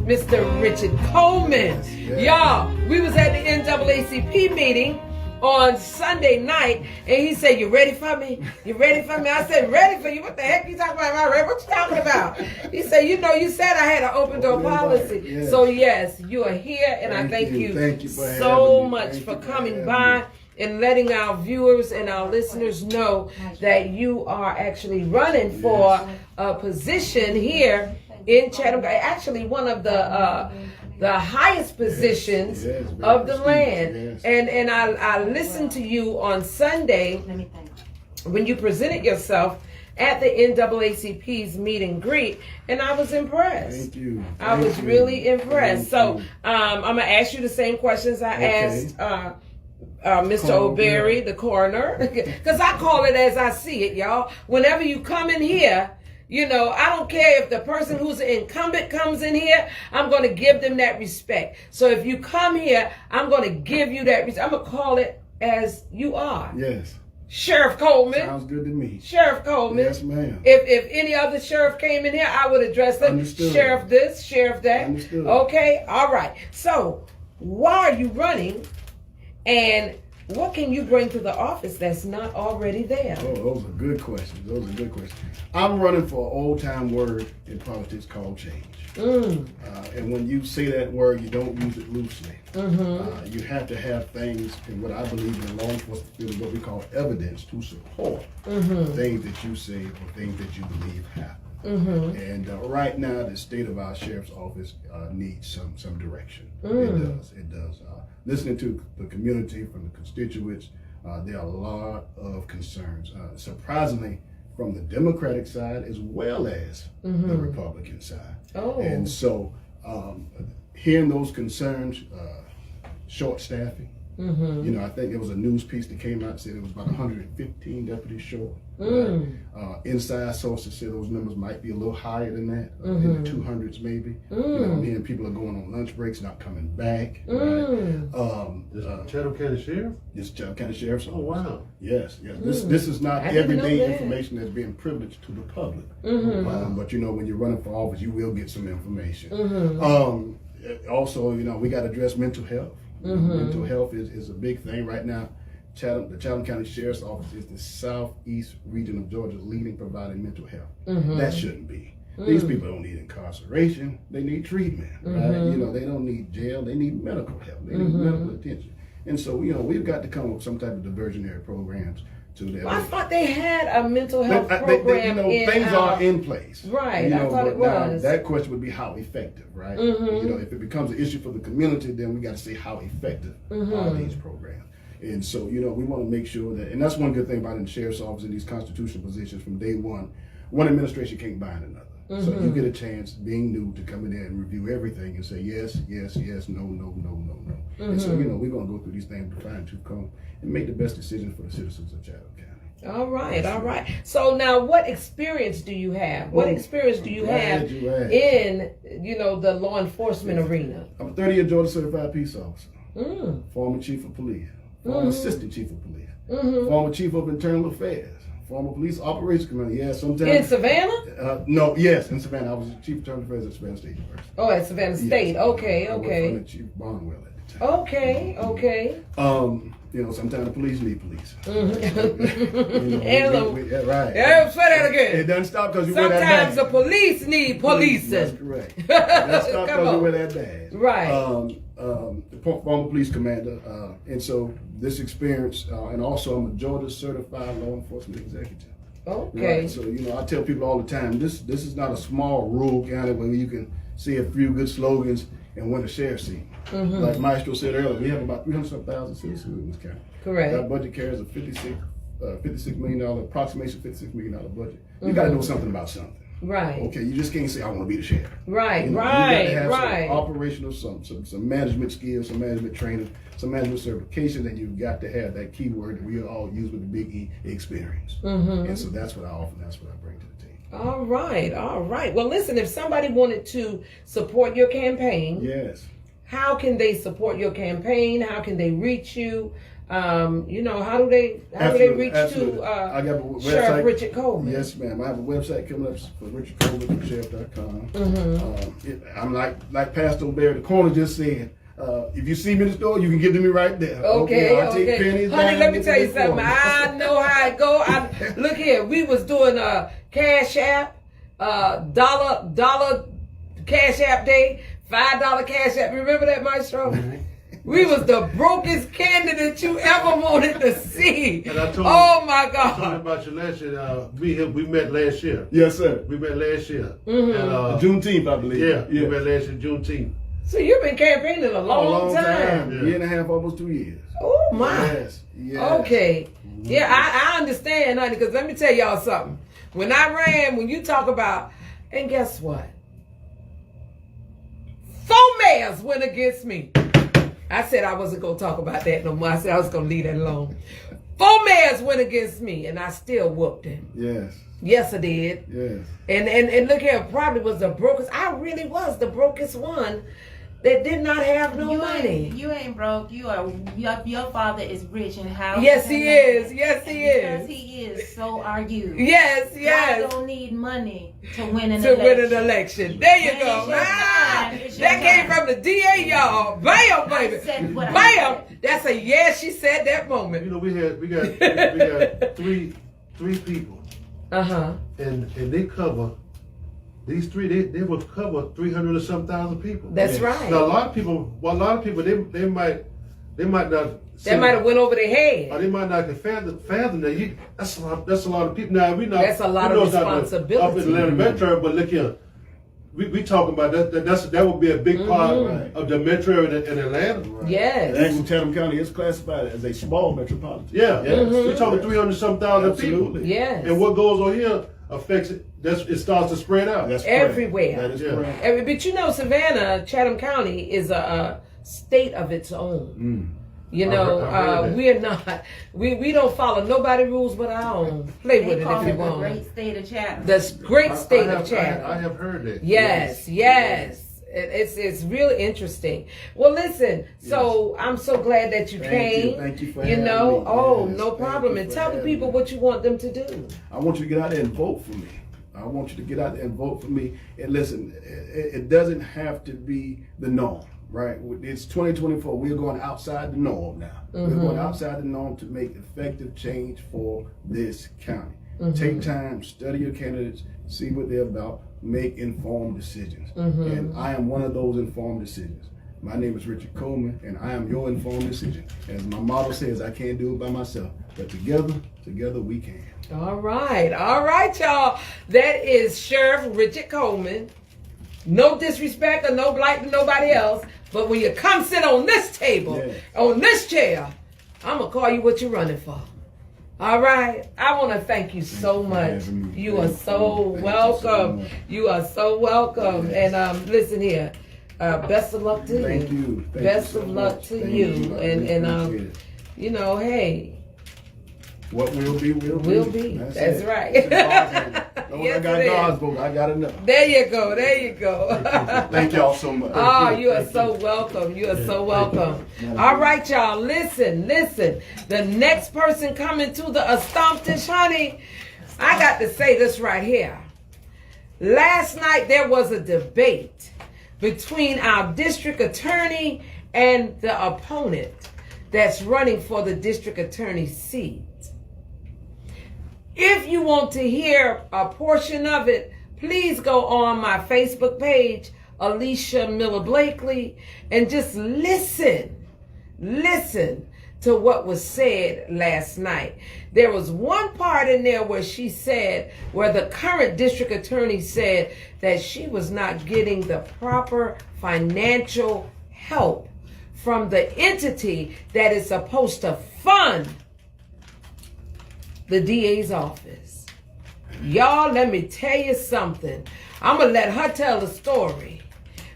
Mr. Richard Coleman. Y'all, we was at the NAACP meeting on Sunday night, and he said, "You ready for me? You ready for me?" I said, "Ready for you? What the heck you talking about? Am I ready? What you talking about?" He said, "You know, you said I had an open door policy." Yes. So yes, you are here, and I thank you for so having me. much Thank for you for coming having by me. and letting our viewers and our listeners know that you are actually running for a position here in Chatham. Actually, one of the highest positions yes, of the very land. prestigious, And I listened to you on Sunday when you presented yourself at the NAACP's meet and greet, and I was impressed. Thank you. I was Thank you. really impressed. Thank So you. I'm gonna ask you the same questions I Okay. asked Mr. O'Berry, the coroner, because I call it as I see it, y'all. Whenever you come in here, you know, I don't care if the person who's an incumbent comes in here, I'm going to give them that respect. So if you come here, I'm going to give you that respect. I'm going to call it as you are. Yes. Sheriff Coleman. Sounds good to me. Sheriff Coleman. Yes, ma'am. If any other sheriff came in here, I would address them. Understood. Sheriff this, sheriff that. Understood. Okay, all right. So why are you running, and what can you bring to the office that's not already there? Oh, those are good questions. Those are good questions. I'm running for an old-time word in politics called change. And when you say that word, you don't use it loosely. You have to have things, and what I believe in law enforcement field is what we call evidence to support things that you say or things that you believe happen. And right now, the state of our sheriff's office needs some direction. It does. Listening to the community, from the constituents, there are a lot of concerns. Surprisingly, from the Democratic side as well as the Republican side. And so, hearing those concerns, short staffing, You know, I think there was a news piece that came out that said it was about 115 deputies short. Inside sources say those numbers might be a little higher than that, in the 200s maybe. You know, I'm hearing people are going on lunch breaks, not coming back. Chatham County Sheriff? This Chatham County Sheriff's Office. Oh, wow. Yes. This is not I didn't know everyday that. information that's being privileged to the public. But you know, when you're running for office, you will get some information. Also, you know, we got to address mental health. Mental health is a big thing right now. The Chatham County Sheriff's Office is the southeast region of Georgia's leading provider in mental health. That shouldn't be. These people don't need incarceration. They need treatment, right? You know, they don't need jail. They need medical help. They need medical attention. And so, you know, we've got to come up with some type of diversionary programs to that. Well, I thought they had a mental health you program. know, things are in place. Right, You know, I thought it now, was. that question would be how effective, right? You know, if it becomes an issue for the community, then we got to say how effective are these programs. And so, you know, we want to make sure that, and that's one good thing about in the sheriff's office in these constitutional positions from day one administration can't bind another. So you get a chance, being new, to come in there and review everything and say yes, yes, yes, no, no, no, no, no. And so, you know, we're going to go through these things to fine tooth comb and make the best decisions for the citizens of Chatham County. All right, all right. So now, what experience do you have? What experience do you have in, you know, the law enforcement arena? I'm a 30-year Georgia certified peace officer, former chief of police, former assistant chief of police, former chief of internal affairs, former police operations commander. Yeah, sometimes In Savannah? No, yes, in Savannah. I was chief of internal affairs at Savannah State University. Oh, at Savannah State. Yes. Okay, I worked okay. under Chief Barnwell at the time. Okay, okay. You know, sometimes the police need police. Yeah, right. Yeah, say that again. It doesn't stop because you wear that Sometimes badge. the police need policing. That's correct. It doesn't stop Come because you on. wear that badge. Right. The former police commander, and so this experience, and also I'm a Georgia certified law enforcement executive. Okay. Right? So, you know, I tell people all the time, this is not a small rural county where you can see a few good slogans and win a sheriff seat. Like Maestro said earlier, we have about 300,000 citizens in this county. Correct. Our budget carries a $56 million, approximation $56 million budget. You got to know something about something. Right. Okay, you just can't say I want to be the sheriff. Right, You know, right, you got to have right. some operational, some management skills, some management training, some management certifications, and you've got to have that key word that we all use with the big E, experience. And so that's what I offer. That's what I bring to the team. All right, all right. Well, listen, if somebody wanted to support your campaign, Yes. how can they support your campaign? How can they reach you? You know, how do they reach Absolutely. to I got a website. Sheriff Richard Coleman? Yes, ma'am. I have a website coming up for richardcoleman.sheriff.com. I'm like Pastor Bear, the corner just said, if you see me in the store, you can give to me right there. Okay, I'll take pennies. Honey, down, let me get tell to you the something. corner. I know how it go. Look here, we was doing a Cash App, dollar Cash App day, $5 Cash App. Remember that, Maestro? We was the brokest candidate you ever wanted to see. And I told Oh my I told God. about you last year. We met last year. Yes, sir. We met last year. Juneteenth, I believe. Yeah, we met last year, Juneteenth. So you've been campaigning a long time. Yeah. Year and a half, almost 2 years. Oh my. Yes. Okay. Yeah, I understand, honey, because let me tell y'all something. When I ran, when you talk about, and guess what? 4 mayors went against me. I said I wasn't going to talk about that no more. I said I was going to leave that alone. 4 mayors went against me, and I still whooped him. Yes. Yes, I did. Yes. And look here, probably was the brokest. I really was the brokest one that did not have no money. You ain't broke. Your father is rich in house. Yes, he is. Yes, he Because is. he is, so are you. Yes, God yes. don't need money to win an To election. win an election. There you When go. it's your time, it's your That came time. from the DA, y'all. Bam, I baby. said what I Bam. said. That's a yes, she said that You moment. know, we got three people, Uh-huh. and they cover. These three, they will cover 300 or some thousand people. That's right. Now, a lot of people, they might not. That might have went over their Or head. they might not fathom that. That's a lot of people. Now we not. That's a lot we of know it's not responsibility. Up in Atlanta Metro, but look here, we talking about that. That would be a big part of the metro in Atlanta. Yes. And Chatham County is classified as a small metropolitan. Yeah, we're talking 300 some thousand people. Absolutely. Yes. And what goes on here affects it. It starts to spread out. That's correct. Everywhere. That is Yeah. correct. But you know, Savannah, Chatham County is a state of its own. You know, I heard that. we're not. We don't follow nobody's rules but our own. Play with They it call if you it the want. great state of Chatham. The great state of I Chatham. have heard that. Yes. It's really interesting. Well, listen. So I'm so glad that you came. Thank you for You having know, me. oh, Yes, no thank problem. you And for tell the having people me. what you want them to do. I want you to get out there and vote for me. I want you to get out there and vote for me. And listen, it doesn't have to be the norm, right? It's 2024. We're going outside the norm now. We're going outside the norm to make effective change for this county. Take time, study your candidates, see what they're about, make informed decisions. And I am one of those informed decisions. My name is Richard Coleman, and I am your informed decision. As my motto says, I can't do it by myself, but together we can. All right, y'all. That is Sheriff Richard Coleman. No disrespect or no blight to nobody else, but when you come sit on this table, on this chair, I'm going to call you what you're running for. All right. I want to thank you so much. You are so welcome. You are so welcome. And listen here. Best of luck to you. Thank you. Best of luck to you. And you know, hey. What will be, will be. Will be. That's it. right. I got God's vote. I got enough. There you go. Thank y'all so much. Oh, you are so welcome. You are so welcome. All right, y'all. Listen. The next person coming to the Astomptish, honey, I got to say this right here. Last night there was a debate between our district attorney and the opponent that's running for the district attorney seat. If you want to hear a portion of it, please go on my Facebook page, Alicia Miller Blakely, and just listen to what was said last night. There was one part in there where she said, where the current district attorney said that she was not getting the proper financial help from the entity that is supposed to fund the DA's office. Y'all, let me tell you something. I'm going to let her tell the story.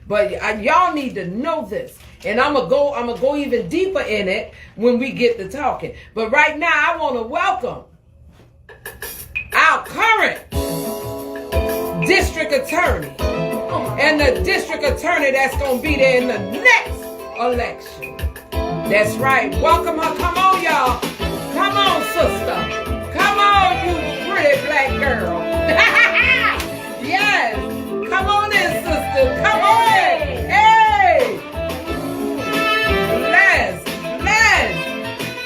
But y'all need to know this. And I'm going to go even deeper in it when we get to talking. But right now, I want to welcome our current district attorney and the district attorney that's going to be there in the next election. That's right. Welcome her. Come on, y'all. Come on, sister. Come on, you pretty black girl. Yes. Come on in, sister. Come on in. Hey. Les.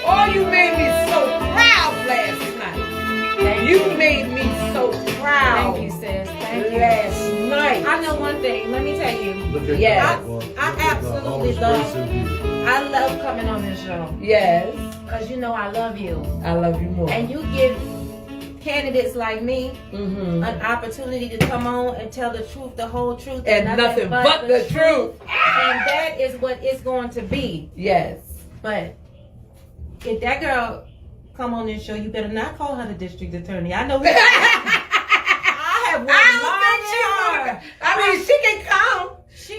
Oh, you made me so proud last night. You made me so proud. Thank you, sis. Thank you. Last night. I know one thing. Let me tell you. Yes. I absolutely love coming on this show. Yes. Because you know I love you. I love you more. And you give candidates like me an opportunity to come on and tell the truth, the whole truth, and nothing but the truth. And that is what it's going to be. Yes. But if that girl come on this show, you better not call her the district attorney. I know we I have worked I mean, she can come.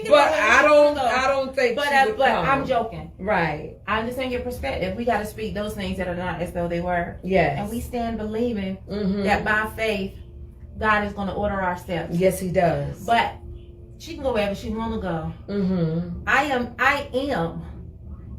But I don't think she would but come. I'm joking. Right. I understand your perspective. We got to speak those things that are not as though they were. Yes. And we stand believing that by faith, God is going to order our steps. Yes, He does. But she can go wherever she want to go. I am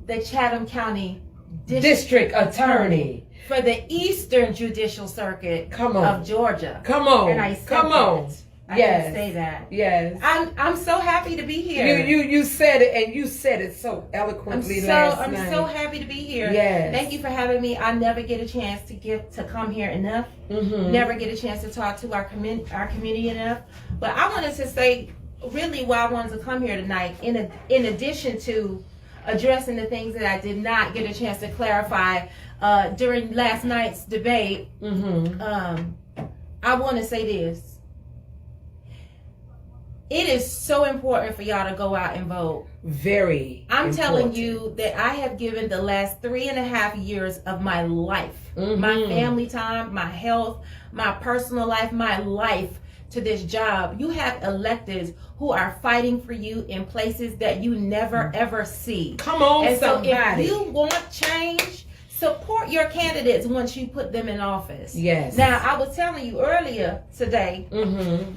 the Chatham County District Attorney for the Eastern Judicial Circuit of Georgia. Come on. And I said Come on. I didn't say that. Yes. I'm so happy to be here. You said it, and you said it so eloquently last night. I'm so happy to be here. Yes. Thank you for having me. I never get a chance to come here enough. Never get a chance to talk to our community enough. But I wanted to say really why I wanted to come here tonight, in addition to addressing the things that I did not get a chance to clarify during last night's debate. I want to say this. It is so important for y'all to go out and vote. Very. I'm telling you that I have given the last 3.5 years of my life, my family time, my health, my personal life, my life to this job, you have electeds who are fighting for you in places that you never ever see. Come on, and somebody. So if you want change, support your candidates once you put them in office. Yes. Now, I was telling you earlier today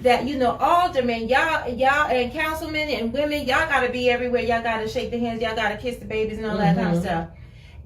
that, you know, aldermen, y'all and councilmen and women, y'all got to be everywhere. Y'all got to shake the hands. Y'all got to kiss the babies and all that kind of stuff.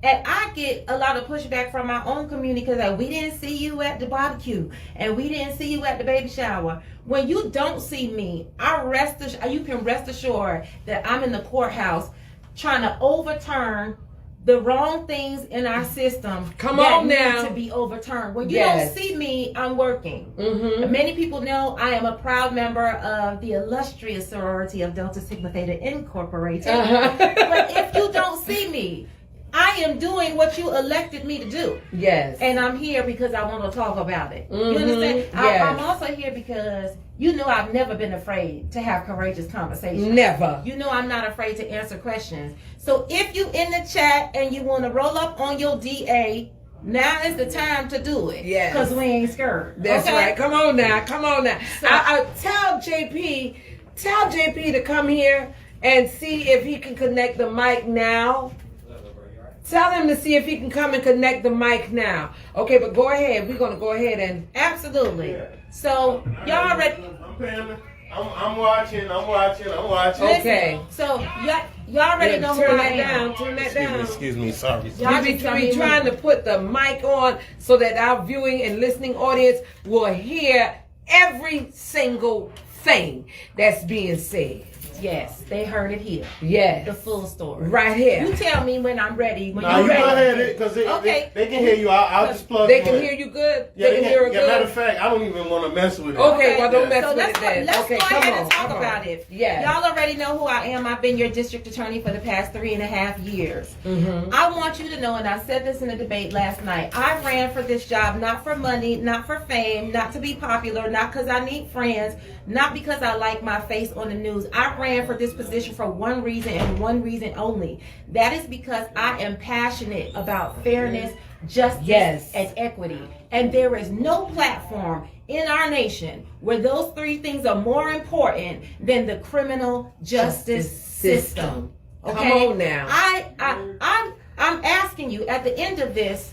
And I get a lot of pushback from my own community because like, we didn't see you at the barbecue and we didn't see you at the baby shower. When you don't see me, you can rest assured that I'm in the courthouse trying to overturn the wrong things in our system need to be overturned. When you don't see me, I'm working. Many people know I am a proud member of the illustrious sorority of Delta Sigma Theta Incorporated. But if you don't see me, I am doing what you elected me to do. Yes. And I'm here because I want to talk about it. You understand? Yes. I'm also here because you know I've never been afraid to have courageous conversations. Never. You know I'm not afraid to answer questions. So if you in the chat and you want to roll up on your DA, now is the time to do it. Yes. Because we ain't scared. That's right. Come on now. So, I tell JP to come here and see if he can connect the mic now. Tell him to see if he can come and connect the mic now. Okay, but go ahead. We're gonna go ahead and absolutely. So y'all already. I'm watching. Okay. So y'all already know who I am. Turn that down. Excuse me. Sorry. We be trying to put the mic on so that our viewing and listening audience will hear every single thing that's being said. Yes, they heard it here. Yes. The full story. Right here. You tell me when I'm ready. When you ready. go ahead, because they can hear you. I'll just plug They can hear you good? Yeah, they can hear it good? Matter of fact, I don't even want to mess with it. Okay, well, don't mess with it then. Let's Okay, go come ahead on. and talk about it. Yeah. Y'all already know who I am. I've been your district attorney for the past 3.5 years. I want you to know, and I said this in a debate last night, I ran for this job not for money, not for fame, not to be popular, not because I need friends, not because I like my face on the news. I ran for this position for one reason and one reason only. That is because I am passionate about fairness, justice, and equity. And there is no platform in our nation where those three things are more important than the criminal justice system. Okay? Come on now. I'm asking you at the end of this,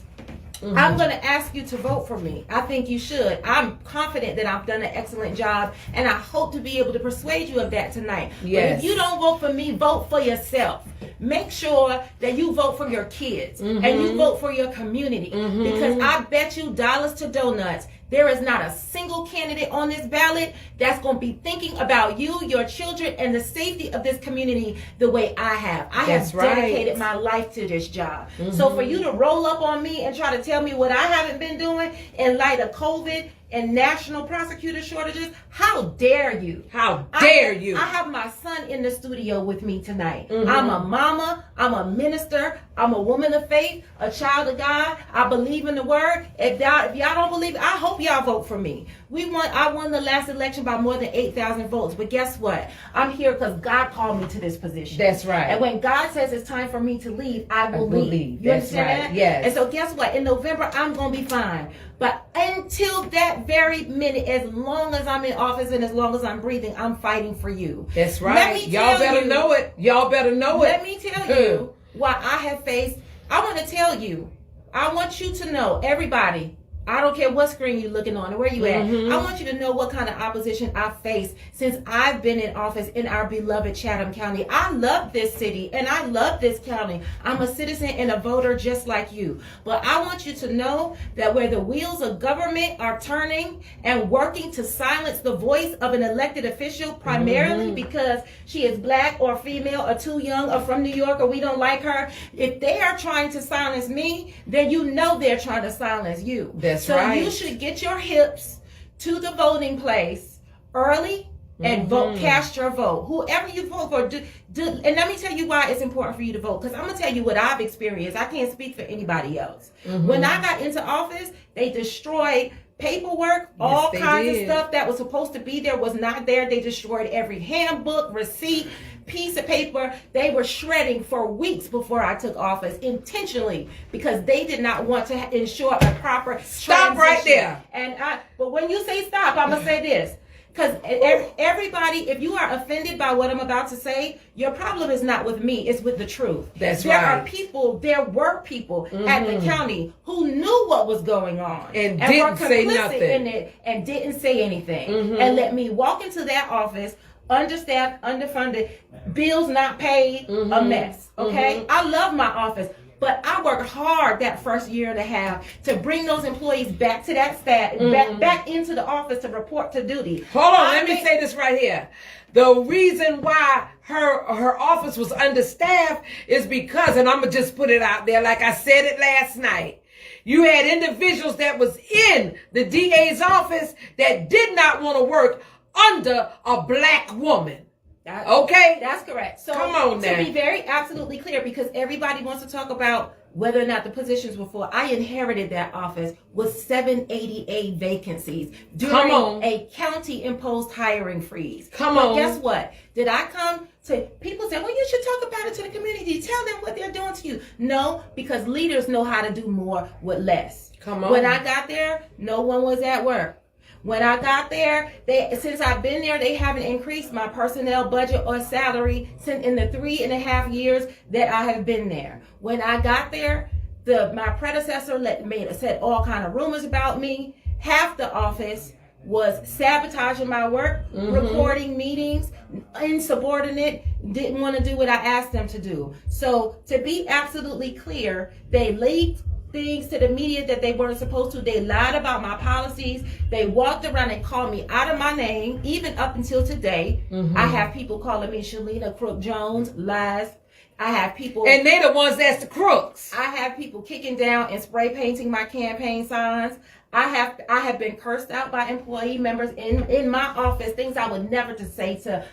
I'm going to ask you to vote for me. I think you should. I'm confident that I've done an excellent job, and I hope to be able to persuade you of that tonight. Yes. But if you don't vote for me, vote for yourself. Make sure that you vote for your kids and you vote for your community, because I bet you dollars to donuts, there is not a single candidate on this ballot that's going to be thinking about you, your children, and the safety of this community the way I have. I have dedicated my life to this job. So for you to roll up on me and try to tell me what I haven't been doing in light of COVID and national prosecutor shortages, how dare you? How dare you? I have my son in the studio with me tonight. I'm a mama, I'm a minister, I'm a woman of faith, a child of God. I believe in the word. If y'all don't believe it, I hope y'all vote for me. I won the last election by more than 8,000 votes. But guess what? I'm here because God called me to this position. That's right. And when God says it's time for me to leave, I will leave. You That's understand right. that? Yes. And so guess what? In November, I'm going to be fine. But until that very minute, as long as I'm in office and as long as I'm breathing, I'm fighting for you. That's right. Y'all better know it. Y'all better know it. Let me tell you what I have faced. I want to tell you. I want you to know, everybody. I don't care what screen you're looking on or where you at. I want you to know what kind of opposition I've faced since I've been in office in our beloved Chatham County. I love this city and I love this county. I'm a citizen and a voter just like you. But I want you to know that where the wheels of government are turning and working to silence the voice of an elected official, primarily because she is black or female or too young or from New York or we don't like her, if they are trying to silence me, then you know they're trying to silence you. That's so right. You should get your hips to the voting place early and vote, cast your vote. Whoever you vote for, and let me tell you why it's important for you to vote. Because I'm going to tell you what I've experienced. I can't speak for anybody else. When I got into office, they destroyed paperwork, all kinds of stuff that was supposed to be there was not there. They destroyed every handbook, receipt, piece of paper. They were shredding for weeks before I took office intentionally because they did not want to ensure a proper stop transition. right there. But when you say stop, I'm gonna say this. Because everybody, if you are offended by what I'm about to say, your problem is not with me, it's with the truth. That's there right. Are people, there were people at the county who knew what was going on and were didn't say complicit nothing in it and didn't say anything. And let me walk into that office, understaffed, underfunded, bills not paid, a mess. Okay? I love my office. But I worked hard that first year and a half to bring those employees back to that staff, back into the office to report to duty. Hold on, let me say this right here. The reason why her office was understaffed is because, and I'm going to just put it out there like I said it last night, you had individuals that was in the DA's office that did not want to work under a black woman. Okay? That's correct. So come on now. To be very absolutely clear, because everybody wants to talk about whether or not the positions were full. I inherited that office with 788 vacancies during a county imposed hiring freeze. But guess what? Did I come to people say, well, you should talk about it to the community. Tell them what they're doing to you. No, because leaders know how to do more with less. When I got there, no one was at work. When I got there, since I've been there, they haven't increased my personnel budget or salary since in the 3.5 years that I have been there. When I got there, my predecessor said all kind of rumors about me. Half the office was sabotaging my work, recording meetings, insubordinate, didn't want to do what I asked them to do. So to be absolutely clear, they leaked things to the media that they weren't supposed to. They lied about my policies. They walked around and called me out of my name, even up until today. I have people calling me Shalena Cook Jones, lies. I have people, and they're the ones that's the crooks. I have people kicking down and spray painting my campaign signs. I have been cursed out by employee members in my office, things I would never to say to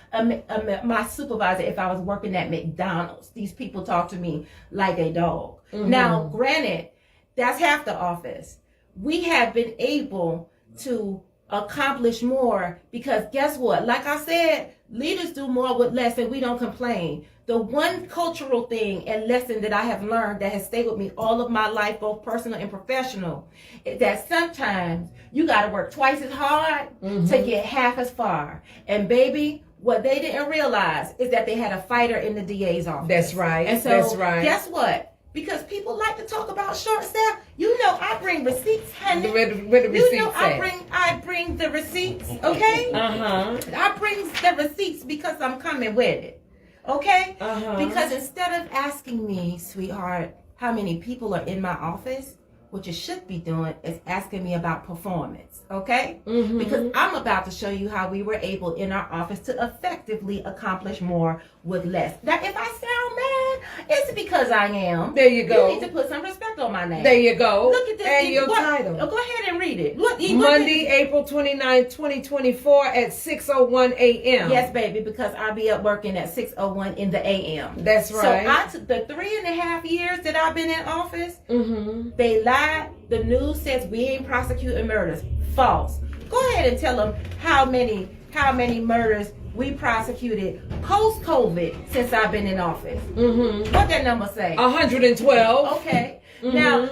my supervisor if I was working at McDonald's. These people talk to me like a dog. Now, granted, that's half the office. We have been able to accomplish more because guess what? Like I said, leaders do more with less and we don't complain. The one cultural thing and lesson that I have learned that has stayed with me all of my life, both personal and professional, is that sometimes you got to work twice as hard to get half as far. And baby, what they didn't realize is that they had a fighter in the DA's office. That's right. And so that's right. Guess what? Because people like to talk about short staff. You know, I bring receipts, honey. Where the receipts you know, I bring the receipts, okay? I bring the receipts because I'm coming with it, okay? Because instead of asking me, sweetheart, how many people are in my office, what you should be doing is asking me about performance, okay? Because I'm about to show you how we were able in our office to effectively accomplish more with less. Now, if I sound mad, it's because I am. There you go. You need to put some respect on my name. There you go. Look at this. And your title. Oh, go ahead and read it. Monday, April 29, 2024 at 6:01 a.m. Yes, baby, because I'll be up working at 6:01 in the a.m. That's right. So I took the 3.5 years that I've been in office. They lied. The news says we ain't prosecuting murders. False. Go ahead and tell them how many murders we prosecuted post-COVID since I've been in office. What that number say? 112. Okay. Now,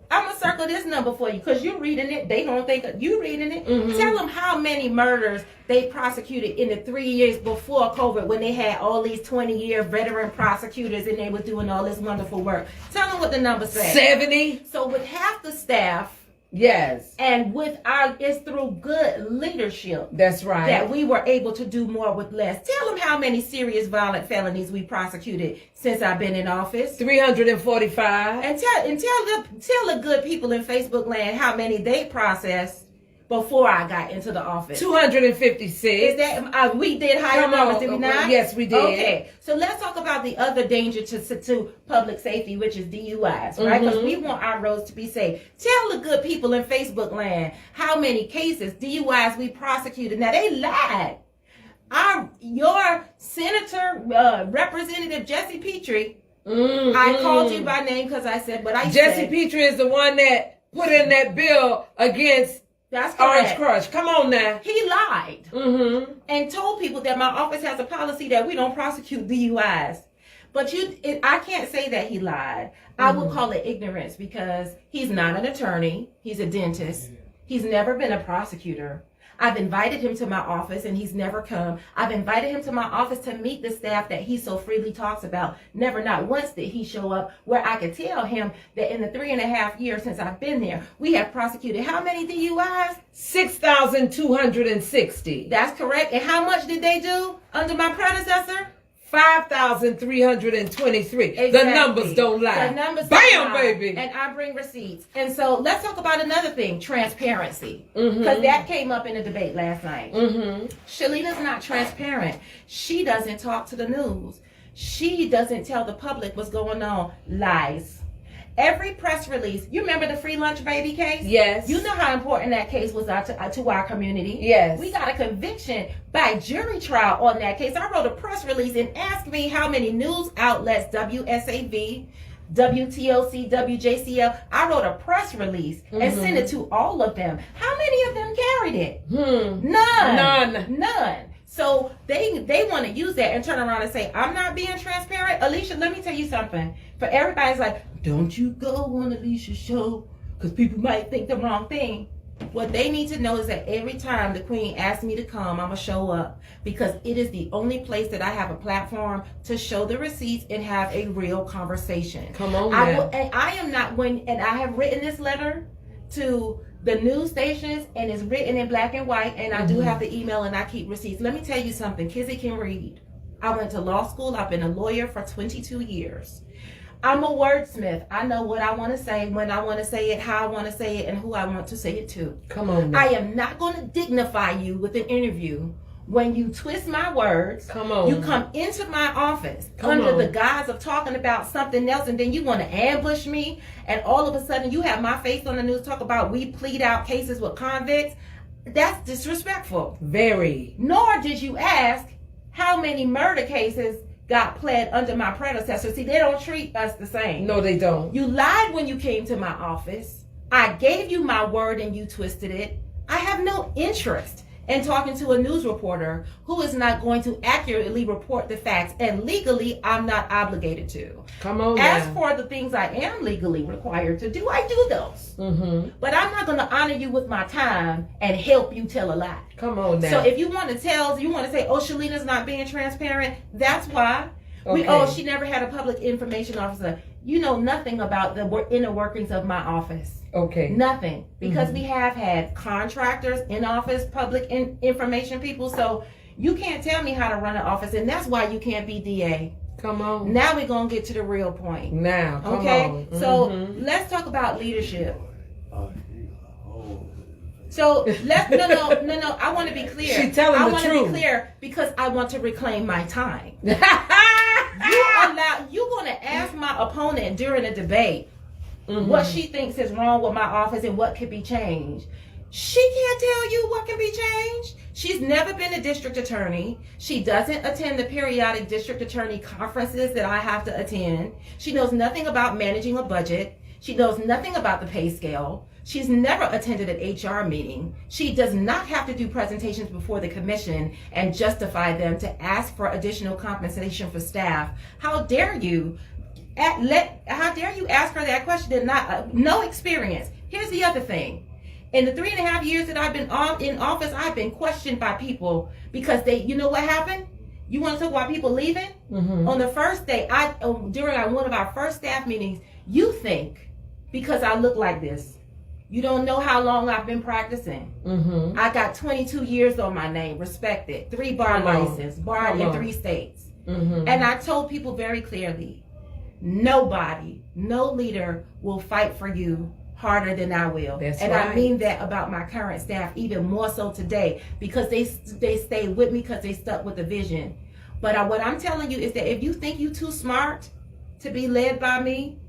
I'm going to circle this number for you because you're reading it. They don't think you reading it. Tell them how many murders they prosecuted in the 3 years before COVID when they had all these 20-year veteran prosecutors and they were doing all this wonderful work. Tell them what the number says. 70. So with half the staff, yes, and it's through good leadership. That's right. That we were able to do more with less. Tell them how many serious violent felonies we prosecuted since I've been in office. 345. And tell the good people in Facebook land how many they processed before I got into the office. 256. Is that we did higher numbers, did we not? Yes, we did. Okay, so let's talk about the other danger to public safety, which is DUIs, right? Because we want our roads to be safe. Tell the good people in Facebook land how many cases DUIs we prosecuted. Now they lied. Your Senator, Representative Jesse Petrie. I called you by name because I said what I said. Jesse Petrie is the one that put in that bill against. That's correct. Orange Crush. Come on now. He lied and told people that my office has a policy that we don't prosecute DUIs. But I can't say that he lied. I would call it ignorance because he's not an attorney. He's a dentist. He's never been a prosecutor. I've invited him to my office and he's never come. I've invited him to my office to meet the staff that he so freely talks about. Never, not once did he show up where I could tell him that in the 3.5 years since I've been there, we have prosecuted how many DUIs? 6,260. That's correct. And how much did they do under my predecessor? 5,323. Exactly. The numbers don't lie. The numbers Bam, don't lie. baby. And I bring receipts. And so let's talk about another thing, transparency. Because that came up in a debate last night. Shalena's not transparent. She doesn't talk to the news. She doesn't tell the public what's going on. Lies. Every press release, you remember the free lunch baby case? Yes. You know how important that case was to our community. Yes. We got a conviction by jury trial on that case. I wrote a press release and asked me how many news outlets, WSAV, WTOC, WJCL, I wrote a press release and sent it to all of them. How many of them carried it? None. So they want to use that and turn around and say, I'm not being transparent. Alicia, let me tell you something. For everybody's like, don't you go on Alicia's show because people might think the wrong thing. What they need to know is that every time the Queen asks me to come, I'm going to show up because it is the only place that I have a platform to show the receipts and have a real conversation. Come on, and I am not and I have written this letter to the news stations and it's written in black and white and I do have the email and I keep receipts. Let me tell you something. Kizzy can read. I went to law school. I've been a lawyer for 22 years. I'm a wordsmith. I know what I want to say, when I want to say it, how I want to say it, and who I want to say it to. Come on now. I am not going to dignify you with an interview when you twist my words. Come on. You come into my office under the guise of talking about something else, and then you want to ambush me, and all of a sudden you have my face on the news talk about we plead out cases with convicts. That's disrespectful. Very. Nor did you ask how many murder cases got pled under my predecessor. See, they don't treat us the same. No, they don't. You lied when you came to my office. I gave you my word and you twisted it. I have no interest in talking to a news reporter who is not going to accurately report the facts, and legally I'm not obligated to. Come on As now. for the things I am legally required to do, I do those. But I'm not going to honor you with my time and help you tell a lie. Come on now. So if you want to say, oh, Shalena's not being transparent, that's why. Okay. She never had a public information officer. You know nothing about the inner workings of my office. Okay. Nothing. Because we have had contractors in office, public information people. So you can't tell me how to run an office, and that's why you can't be DA. Come on. Now we're going to get to the real point. Now, come Okay? on. So let's talk about leadership. So no. I want to be clear. She's telling the I want to truth. be clear because I want to reclaim my time. You're going to ask my opponent during a debate what she thinks is wrong with my office and what could be changed. She can't tell you what can be changed. She's never been a district attorney. She doesn't attend the periodic district attorney conferences that I have to attend. She knows nothing about managing a budget. She knows nothing about the pay scale. She's never attended an HR meeting. She does not have to do presentations before the commission and justify them to ask for additional compensation for staff. How dare you? How dare you ask her that question and not no experience? Here's the other thing. In the 3.5 years that I've been in office, I've been questioned by people because you know what happened? You want to talk about people leaving? On the first day, during one of our first staff meetings, you think because I look like this, you don't know how long I've been practicing. I got 22 years on my name, respected, 3 bar license, barred in 3 states. And I told people very clearly, nobody, no leader will fight for you harder than I will. That's and right. I mean that about my current staff even more so today because they stayed with me because they stuck with the vision. But what I'm telling you is that if you think you're too smart to be led by me,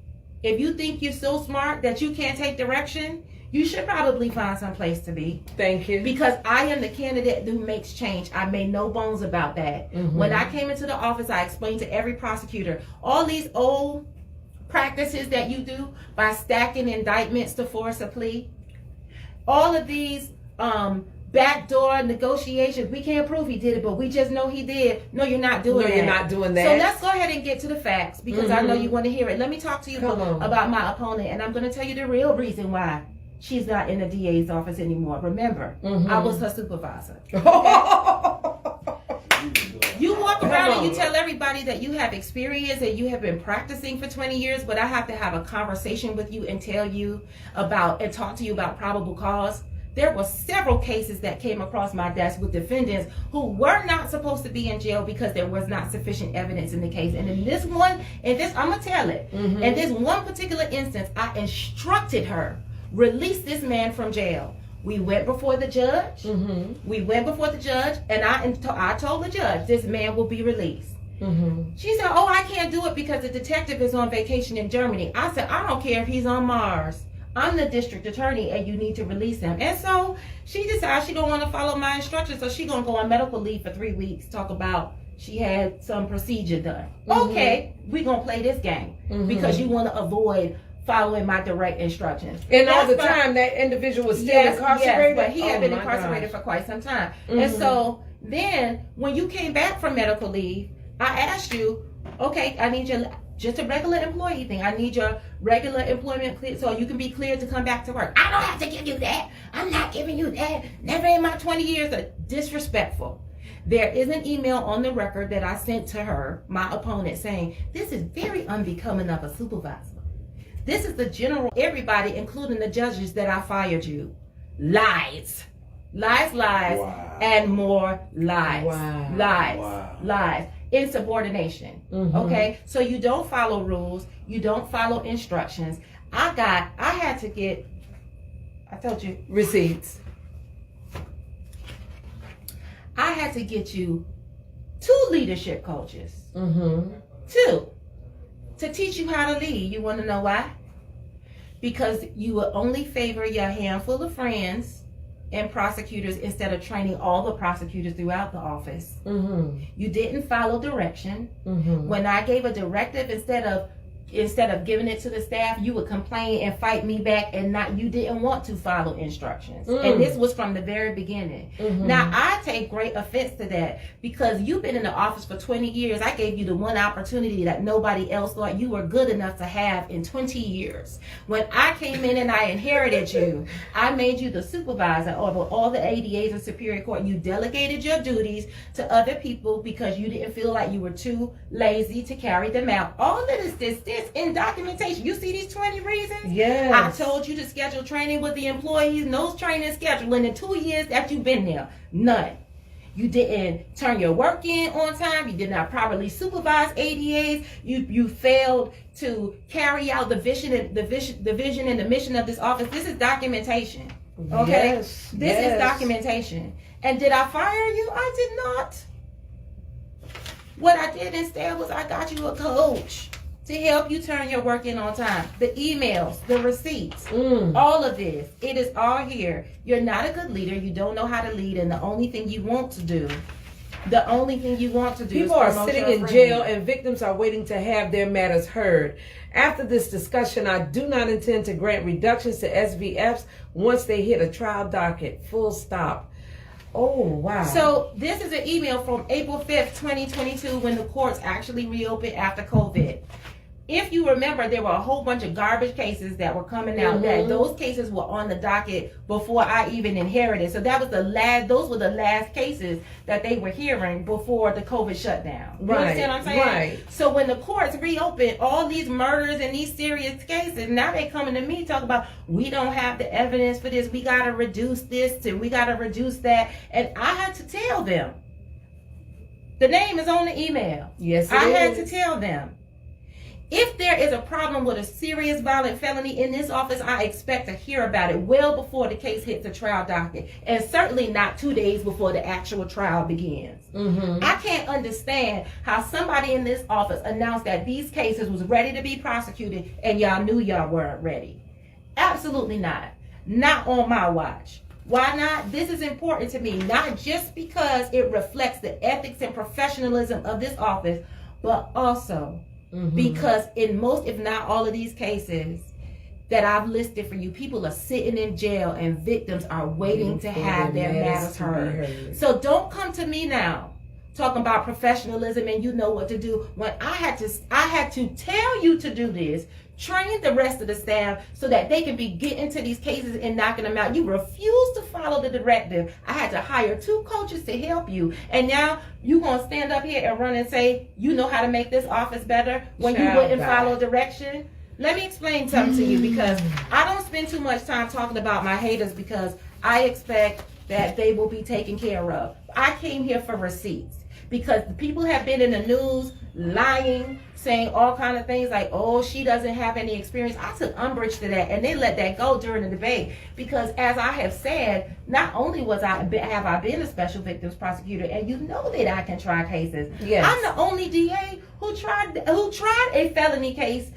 if you think you're so smart that you can't take direction, you should probably find some place to be. Thank you. Because I am the candidate who makes change. I made no bones about that. When I came into the office, I explained to every prosecutor, all these old practices that you do by stacking indictments to force a plea, all of these backdoor negotiations, we can't prove he did it, but we just know he did. No, you're not doing that. No, you're not doing that. So let's go ahead and get to the facts because I know you want to hear it. Let me talk to you Come on. about my opponent, and I'm going to tell you the real reason why she's not in the DA's office anymore. Remember, I was her supervisor. You walk around and you tell everybody that you have experience and you have been practicing for 20 years, but I have to have a conversation with you and tell you about and talk to you about probable cause. There were several cases that came across my desk with defendants who were not supposed to be in jail because there was not sufficient evidence in the case. And in this one, I'm going to tell it. In this one particular instance, I instructed her, release this man from jail. We went before the judge. And I told the judge, this man will be released. She said, oh, I can't do it because the detective is on vacation in Germany. I said, I don't care if he's on Mars. I'm the district attorney and you need to release him. And so she decided she don't want to follow my instructions, so she going to go on medical leave for 3 weeks, talk about she had some procedure done. Okay, we going to play this game because you want to avoid following my direct instructions. And all the time that individual was still incarcerated? Yes, but he had been incarcerated for quite some time. And so then when you came back from medical leave, I asked you, okay, I need your just a regular employee thing. I need your regular employment clear so you can be cleared to come back to work. I don't have to give you that. I'm not giving you that. Never in my 20 years. Disrespectful. There is an email on the record that I sent to her, my opponent, saying, this is very unbecoming of a supervisor. This is the general, everybody, including the judges, that I fired you. Lies. Lies, wow. And more lies. Wow. Lies, wow. Lies. Insubordination. Okay? So you don't follow rules. You don't follow instructions. I had to get, I told you, receipts. I had to get you 2 leadership coaches. 2. To teach you how to lead. You want to know why? Because you will only favor your handful of friends and prosecutors instead of training all the prosecutors throughout the office. You didn't follow direction. When I gave a directive, instead of giving it to the staff, you would complain and fight me back, and you didn't want to follow instructions. And this was from the very beginning. Now I take great offense to that because you've been in the office for 20 years. I gave you the one opportunity that nobody else thought you were good enough to have in 20 years. When I came in and I inherited you, I made you the supervisor over all the ADAs in Superior Court. You delegated your duties to other people because you didn't feel like you were too lazy to carry them out. All of this in documentation. You see these 20 reasons? Yes. I told you to schedule training with the employees. No training scheduled in the 2 years that you've been there. None. You didn't turn your work in on time. You did not properly supervise ADAs. You failed to carry out the vision and the mission of this office. This is documentation. Okay? Yes. This is documentation. And did I fire you? I did not. What I did instead was I got you a coach to help you turn your work in on time. The emails, the receipts, all of this. It is all here. You're not a good leader. You don't know how to lead. And the only thing you want to do People are sitting in jail and victims are waiting to have their matters heard. After this discussion, I do not intend to grant reductions to SVFs once they hit a trial docket. Full stop. Oh, wow. So this is an email from April 5th, 2022, when the courts actually reopened after COVID. If you remember, there were a whole bunch of garbage cases that were coming out. That those cases were on the docket before I even inherited. So that was those were the last cases that they were hearing before the COVID shutdown. You understand what I'm saying? Right. So when the courts reopened, all these murders and these serious cases, now they coming to me talking about, we don't have the evidence for this. We got to reduce this and we got to reduce that. And I had to tell them. The name is on the email. Yes, I had to tell them. If there is a problem with a serious violent felony in this office, I expect to hear about it well before the case hits the trial docket, and certainly not 2 days before the actual trial begins. I can't understand how somebody in this office announced that these cases was ready to be prosecuted and y'all knew y'all weren't ready. Absolutely not. Not on my watch. Why not? This is important to me, not just because it reflects the ethics and professionalism of this office, but also because in most, if not all of these cases that I've listed for you, people are sitting in jail and victims are waiting to have their matters heard. So don't come to me now talking about professionalism and you know what to do when I had to tell you to do this Train the rest of the staff so that they can be getting to these cases and knocking them out. You refuse to follow the directive. I had to hire 2 coaches to help you. And now you going to stand up here and run and say, you know how to make this office better when you wouldn't follow direction? Let me explain something to you, because I don't spend too much time talking about my haters, because I expect that they will be taken care of. I came here for receipts, because the people have been in the news lying, saying all kind of things like, oh, she doesn't have any experience. I took umbrage to that, and they let that go during the debate, because as I have said, not only have I been a special victims prosecutor, and you know that I can try cases. Yes. I'm the only DA who tried a felony case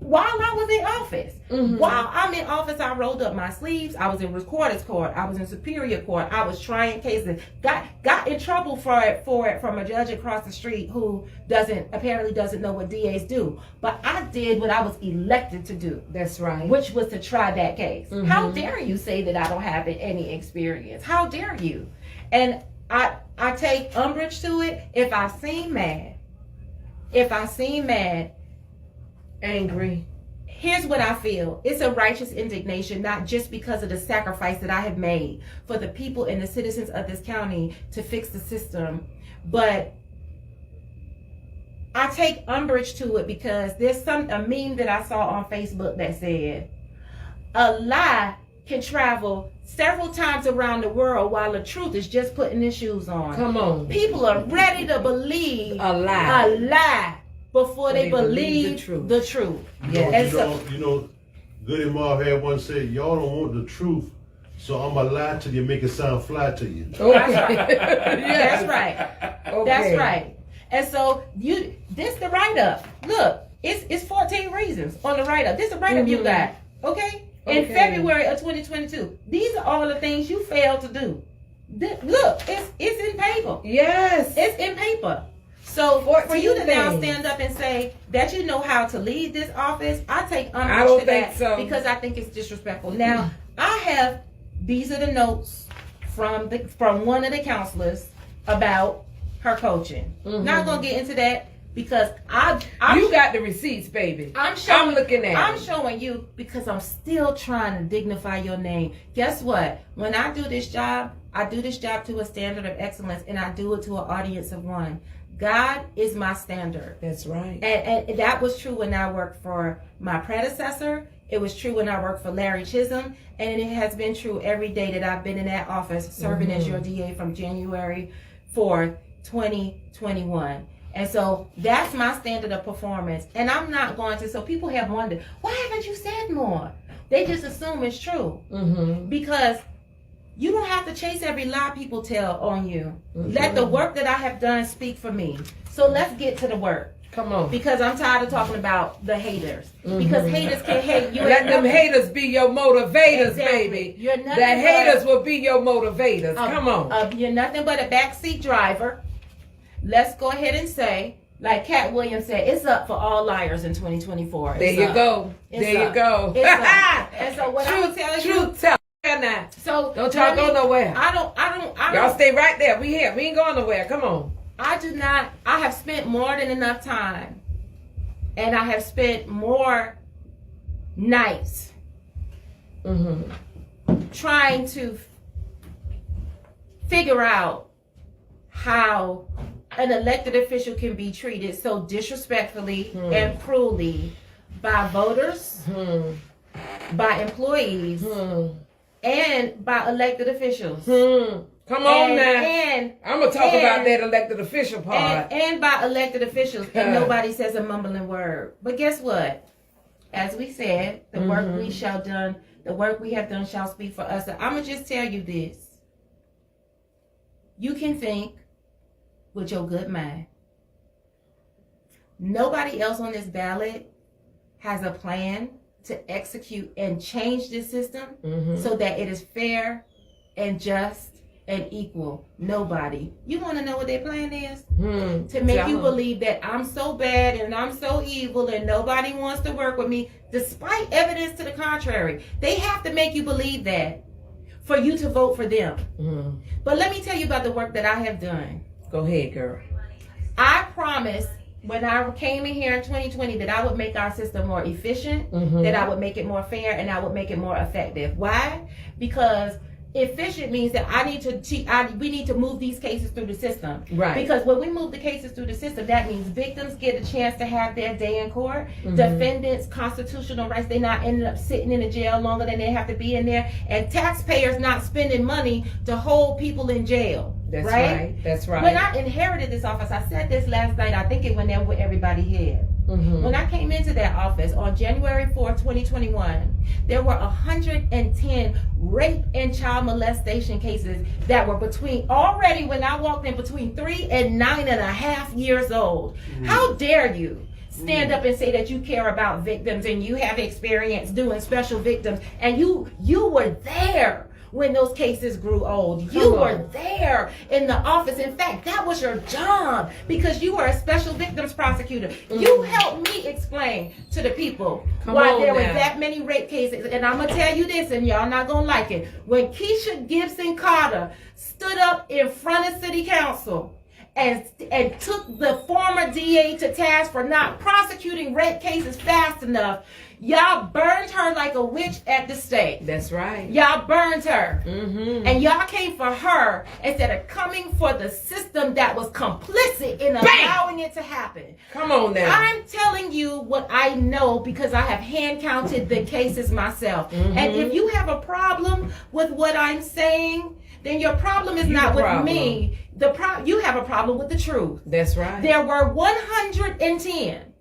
while I was in office. While I'm in office, I rolled up my sleeves. I was in recorder's court. I was in superior court. I was trying cases. Got in trouble for it from a judge across the street who apparently doesn't know what DAs do. But I did what I was elected to do. That's right. Which was to try that case. How dare you say that I don't have any experience? How dare you? And I take umbrage to it if I seem mad, Angry. Here's what I feel. It's a righteous indignation, not just because of the sacrifice that I have made for the people and the citizens of this county to fix the system, but I take umbrage to it because there's a meme that I saw on Facebook that said, a lie can travel several times around the world while the truth is just putting its shoes on. Come on. People are ready to believe A lie. Before they believe the truth. You know, Goody Mob had one say, y'all don't want the truth, so I'm going to lie till you make it sound fly to you. Okay. That's right. Okay. That's right. And so this the write-up. Look, it's 14 reasons on the write-up. This is the write-up you got. Okay? In February of 2022. These are all the things you failed to do. Look, it's in paper. Yes. It's in paper. So for you to now stand up and say that you know how to lead this office, I take umbrage to that because I think it's disrespectful. Now, these are the notes from one of the counselors about her coaching. Not gonna get into that because you got the receipts, baby. I'm showing you because I'm still trying to dignify your name. Guess what? When I do this job to a standard of excellence, and I do it to an audience of one. God is my standard. That's right. And that was true when I worked for my predecessor. It was true when I worked for Larry Chisholm. And it has been true every day that I've been in that office serving as your DA from January 4th, 2021. And so that's my standard of performance. And I'm not going to, so people have wondered, why haven't you said more? They just assume it's true. Because you don't have to chase every lie people tell on you. Let the work that I have done speak for me. So let's get to the work. Come on. Because I'm tired of talking about the haters. Because haters can hate you. Let them haters be your motivators, baby. You're nothing the haters will be your motivators. Come on. You're nothing but a backseat driver. Let's go ahead and say, like Cat Williams said, it's up for all liars in 2024. There you go. There you go. It's up. And so what I'm telling you. Truth tell. Now. So don't y'all go nowhere. I don't. Y'all stay right there. We here. We ain't going nowhere. Come on. I have spent more than enough time, and I have spent more nights trying to figure out how an elected official can be treated so disrespectfully and cruelly by voters, by employees, and by elected officials. Come on now. I'm going to talk about that elected official part. And by elected officials. And nobody says a mumbling word. But guess what? As we said, the work we have done shall speak for us. So I'm going to just tell you this. You can think with your good mind. Nobody else on this ballot has a plan to execute and change this system so that it is fair and just and equal. Nobody. You want to know what their plan is? To make you believe that I'm so bad and I'm so evil and nobody wants to work with me, despite evidence to the contrary. They have to make you believe that for you to vote for them. But let me tell you about the work that I have done. Go ahead, girl. I promise when I came in here in 2020 that I would make our system more efficient, that I would make it more fair, and I would make it more effective. Why? Because efficient means that we need to move these cases through the system. Right. Because when we move the cases through the system, that means victims get a chance to have their day in court. Defendants' constitutional rights, they not ending up sitting in the jail longer than they have to be in there. And taxpayers not spending money to hold people in jail. That's right. That's right. When I inherited this office, I said this last night, I think it went over everybody here. When I came into that office on January 4th, 2021, there were 110 rape and child molestation cases that were already when I walked in, between 3 and 9.5 years old. How dare you stand up and say that you care about victims and you have experience doing special victims, and you were there when those cases grew old. You were there in the office. In fact, that was your job because you were a special victims prosecutor. You helped me explain to the people why there were that many rape cases. And I'm going to tell you this, and y'all not going to like it. When Keisha Gibson Carter stood up in front of City Council and took the former DA to task for not prosecuting rape cases fast enough, y'all burned her like a witch at the stake. That's right. Y'all burned her. And y'all came for her instead of coming for the system that was complicit in allowing it to happen. Come on now. I'm telling you what I know because I have hand counted the cases myself. And if you have a problem with what I'm saying, then your problem is not with me. You have a problem with the truth. That's right. There were 110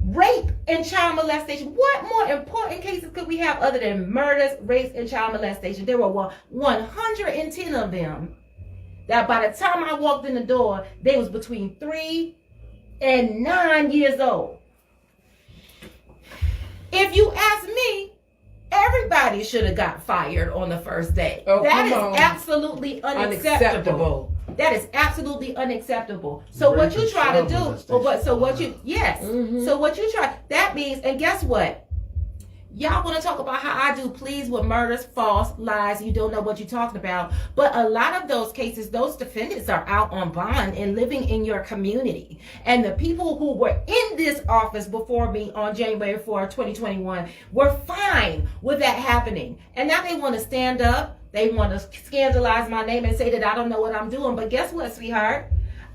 rape and child molestation. What more important cases could we have other than murders, rapes, and child molestation? There were 110 of them that by the time I walked in the door, they was between 3 and 9 years old. If you ask me, everybody should have got fired on the first day. That is absolutely unacceptable. That is absolutely unacceptable. So what you try to do, so what you try, that means, and guess what? Y'all want to talk about how I do pleas with murders, false, lies, you don't know what you're talking about. But a lot of those cases, those defendants are out on bond and living in your community. And the people who were in this office before me on January 4, 2021 were fine with that happening. And now they want to stand up. They want to scandalize my name and say that I don't know what I'm doing. But guess what, sweetheart?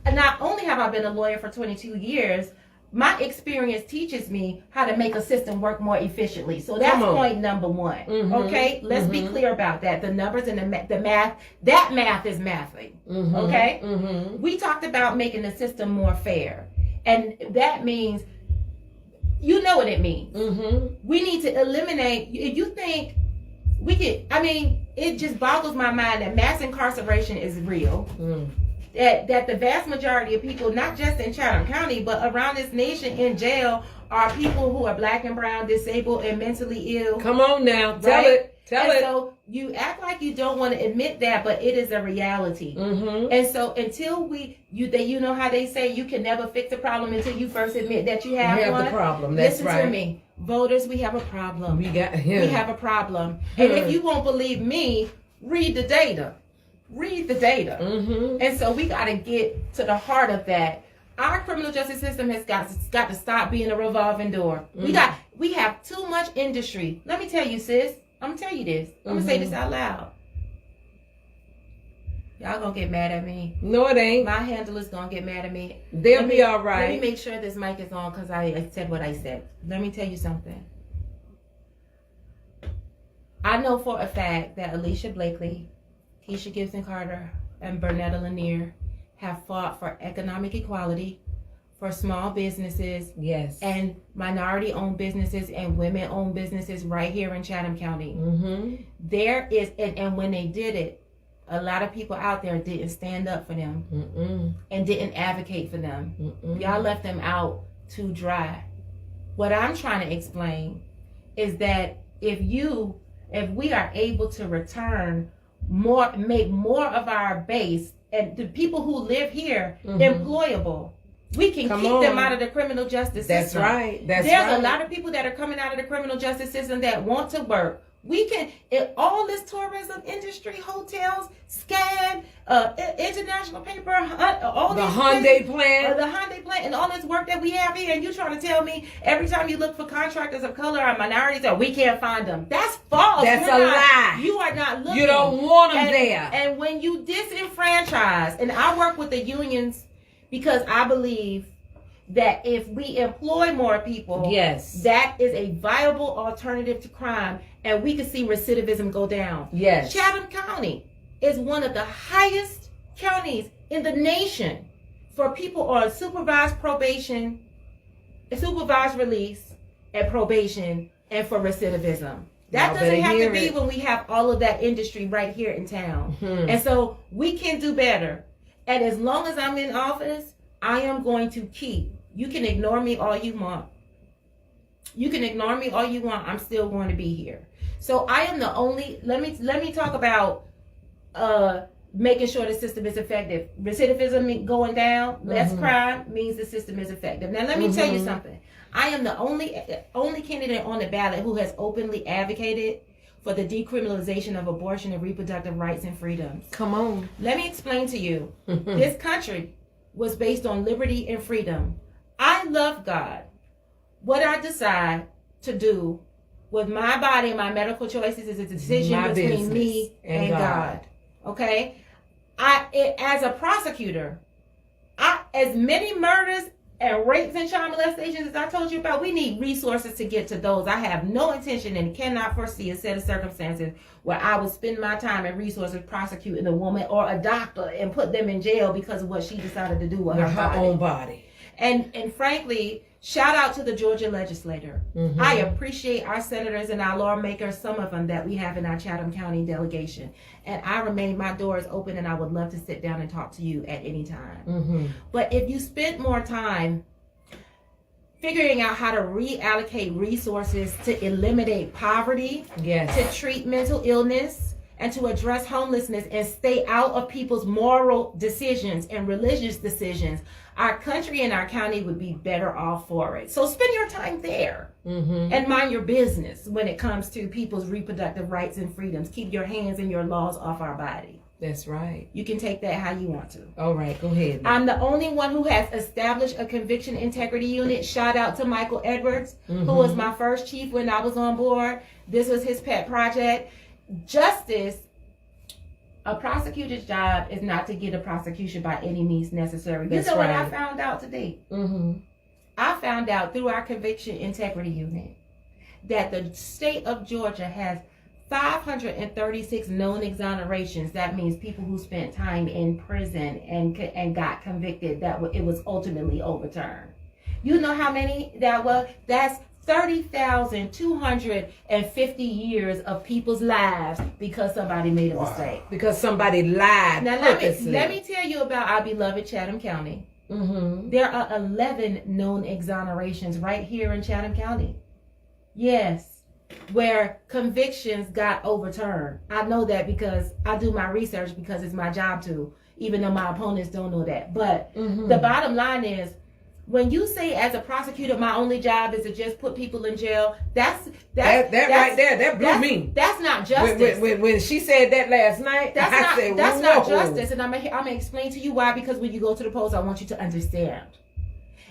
Not only have I been a lawyer for 22 years, my experience teaches me how to make a system work more efficiently. So that's point number one. Okay? Let's be clear about that. The numbers and the math, that math is mathing. Okay? We talked about making the system more fair. And that means, you know what it means. We need to eliminate, if you think we could, it just boggles my mind that mass incarceration is real. That the vast majority of people, not just in Chatham County, but around this nation in jail, are people who are black and brown, disabled, and mentally ill. Come on now. Tell it. So you act like you don't want to admit that, but it is a reality. And so until you know how they say you can never fix a problem until you first admit that you have one. The problem. That's Listen to me. Voters, we have a problem. We have a problem. And if you won't believe me, read the data. And so we got to get to the heart of that. Our criminal justice system has got to stop being a revolving door. We have too much industry. Let me tell you, sis. I'm gonna tell you this. I'm gonna say this out loud. Y'all gonna get mad at me. No, it ain't. My handler's gonna get mad at me. They'll be all right. Let me make sure this mic is on because I said what I said. Let me tell you something. I know for a fact that Alicia Blakely, Keisha Gibson Carter, and Bernetta Lanier have fought for economic equality, for small businesses, and minority-owned businesses and women-owned businesses right here in Chatham County. There is, and when they did it, a lot of people out there didn't stand up for them and didn't advocate for them. Y'all left them out to dry. What I'm trying to explain is that if we are able to return more, make more of our base and the people who live here employable, we can keep them out of the criminal justice system. That's right. There's a lot of people that are coming out of the criminal justice system that want to work. We can, all this tourism industry, hotels, SCAD, international paper, all The these Hyundai things, plan. the Hyundai plan, and all this work that we have here, and you trying to tell me every time you look for contractors of color or minorities, or we can't find them. That's false. That's a lie. You are not looking. You don't want them and, there. And when you disenfranchise, and I work with the unions because I believe that if we employ more people, Yes. that is a viable alternative to crime, and we can see recidivism go down. Yes. Chatham County is one of the highest counties in the nation for people on supervised probation, supervised release, and probation, and for recidivism. That Y'all doesn't have better to be hear it. when we have all of that industry right here in town. Mhm. And so we can do better. And as long as I'm in office, I am going to keep. You can ignore me all you want. You can ignore me all you want. I'm still going to be here. So I am the only. Let me talk about making sure the system is effective. Recidivism going down, less crime means the system is effective. Now let me tell you something. I am the only candidate on the ballot who has openly advocated for the decriminalization of abortion and reproductive rights and freedoms. Come on. Let me explain to you. This country was based on liberty and freedom. I love God. What I decide to do with my body and my medical choices is a decision My between business me and and God. Okay? As a prosecutor, as many murders and rapes and child molestations as I told you about, we need resources to get to those. I have no intention and cannot foresee a set of circumstances where I would spend my time and resources prosecuting a woman or a doctor and put them in jail because of what she decided to do with her own body. And frankly, shout out to the Georgia legislator. I appreciate our senators and our lawmakers, some of them that we have in our Chatham County delegation. And I remain my doors open, and I would love to sit down and talk to you at any time. But if you spent more time figuring out how to reallocate resources to eliminate poverty, to treat mental illness, and to address homelessness and stay out of people's moral decisions and religious decisions, our country and our county would be better off for it. So spend your time there and mind your business when it comes to people's reproductive rights and freedoms. Keep your hands and your laws off our body. That's right. You can take that how you want to. All right, go ahead. I'm the only one who has established a conviction integrity unit. Shout out to Michael Edwards, who was my first chief when I was on board. This was his pet project. Justice, a prosecutor's job is not to get a prosecution by any means necessary. You know what I found out today? I found out through our conviction integrity unit that the state of Georgia has 536 known exonerations. That means people who spent time in prison and got convicted that it was ultimately overturned. You know how many that was? That's 30,250 years of people's lives because somebody made a mistake. Because somebody lied. Now purposely. let me tell you about our beloved Chatham County. There are 11 known exonerations right here in Chatham County. Yes, where convictions got overturned. I know that because I do my research because it's my job to, even though my opponents don't know that. But the bottom line is, when you say as a prosecutor, my only job is to just put people in jail, that right there, that blew me. That's not justice. When she said that last night, That's not justice. And I'm gonna explain to you why, because when you go to the polls, I want you to understand.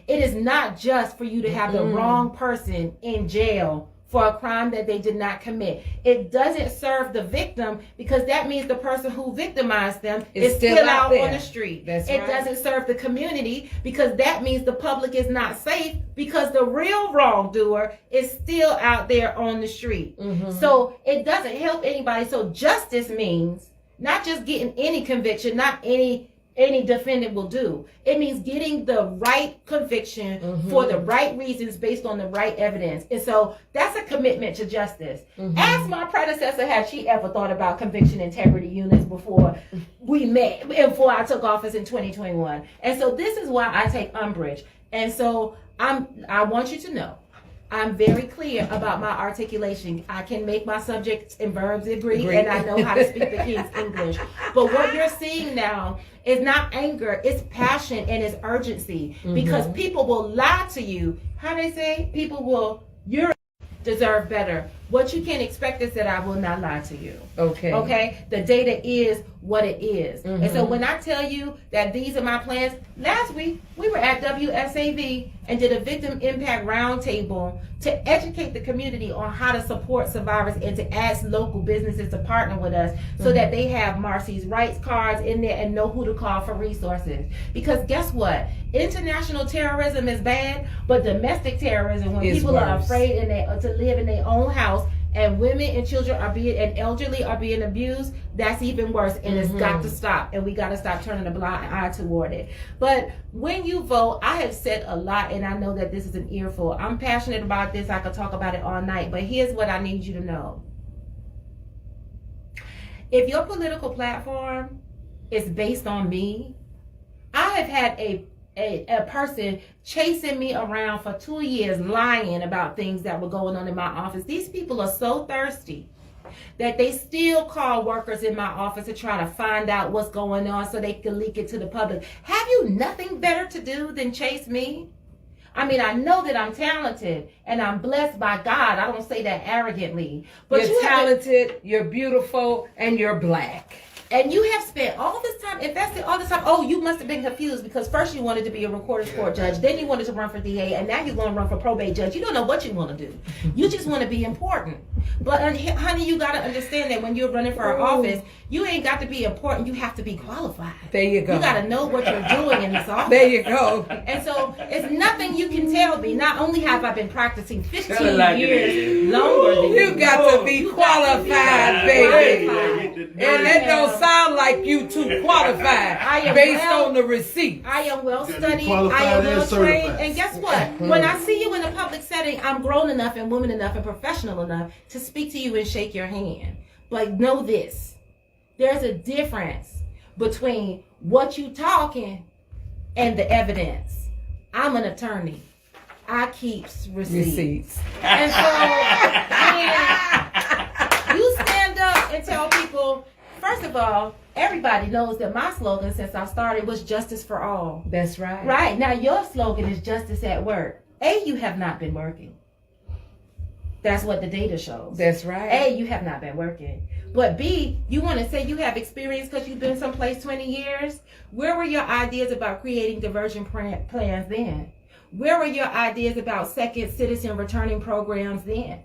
It is not just for you to have the wrong person in jail for a crime that they did not commit. It doesn't serve the victim, because that means the person who victimized them is still out on the street. It doesn't serve the community, because that means the public is not safe, because the real wrongdoer is still out there on the street. So it doesn't help anybody. So justice means not just getting any conviction, not any defendant will do. It means getting the right conviction for the right reasons based on the right evidence. And so that's a commitment to justice. Ask my predecessor, had she ever thought about conviction integrity units before we met, before I took office in 2021. And so this is why I take umbrage. And so I want you to know, I'm very clear about my articulation. I can make my subjects and verbs agree, and I know how to speak the King's English. But what you're seeing now is not anger, it's passion and it's urgency. Because people will lie to you. How they say? You deserve better. What you can expect is that I will not lie to you. Okay. Okay? The data is what it is. And so when I tell you that these are my plans, last week we were at WSAV and did a victim impact roundtable to educate the community on how to support survivors and to ask local businesses to partner with us so that they have Marcy's Rights cards in there and know who to call for resources. Because guess what? International terrorism is bad, but domestic terrorism, when people are afraid to live in their own house, and women and children and elderly are being abused, that's even worse, and it's got to stop, and we got to stop turning a blind eye toward it. But when you vote, I have said a lot, and I know that this is an earful. I'm passionate about this. I could talk about it all night, but here's what I need you to know. If your political platform is based on me, I have had a person chasing me around for 2 years lying about things that were going on in my office. These people are so thirsty that they still call workers in my office to try to find out what's going on so they can leak it to the public. Have you nothing better to do than chase me? I mean, I know that I'm talented and I'm blessed by God. I don't say that arrogantly. But you're talented, you're beautiful, and you're black. And you have spent all this time, invested all this time. Oh, you must have been confused because first you wanted to be a recorded court judge, then you wanted to run for DA, and now you're going to run for probate judge. You don't know what you want to do. You just want to be important. But honey, you got to understand that when you're running for an office, you ain't got to be important. You have to be qualified. There you go. You got to know what you're doing in this office. There you go. And so it's nothing you can tell me. Not only have I been practicing 15 years longer than you got to be qualified, baby. And that don't sound like you too qualified based on the receipt. I am well studied. I am well trained. And guess what? When I see you in a public setting, I'm grown enough and woman enough and professional enough to speak to you and shake your hand. But know this. There's a difference between what you talking and the evidence. I'm an attorney. I keep receipts. And so when you stand up and tell people, first of all, everybody knows that my slogan since I started was justice for all. That's right. Right. Now your slogan is justice at work. A, you have not been working. That's what the data shows. That's right. A, you have not been working. But B, you want to say you have experience because you've been someplace 20 years? Where were your ideas about creating diversion plans then? Where were your ideas about second citizen returning programs then?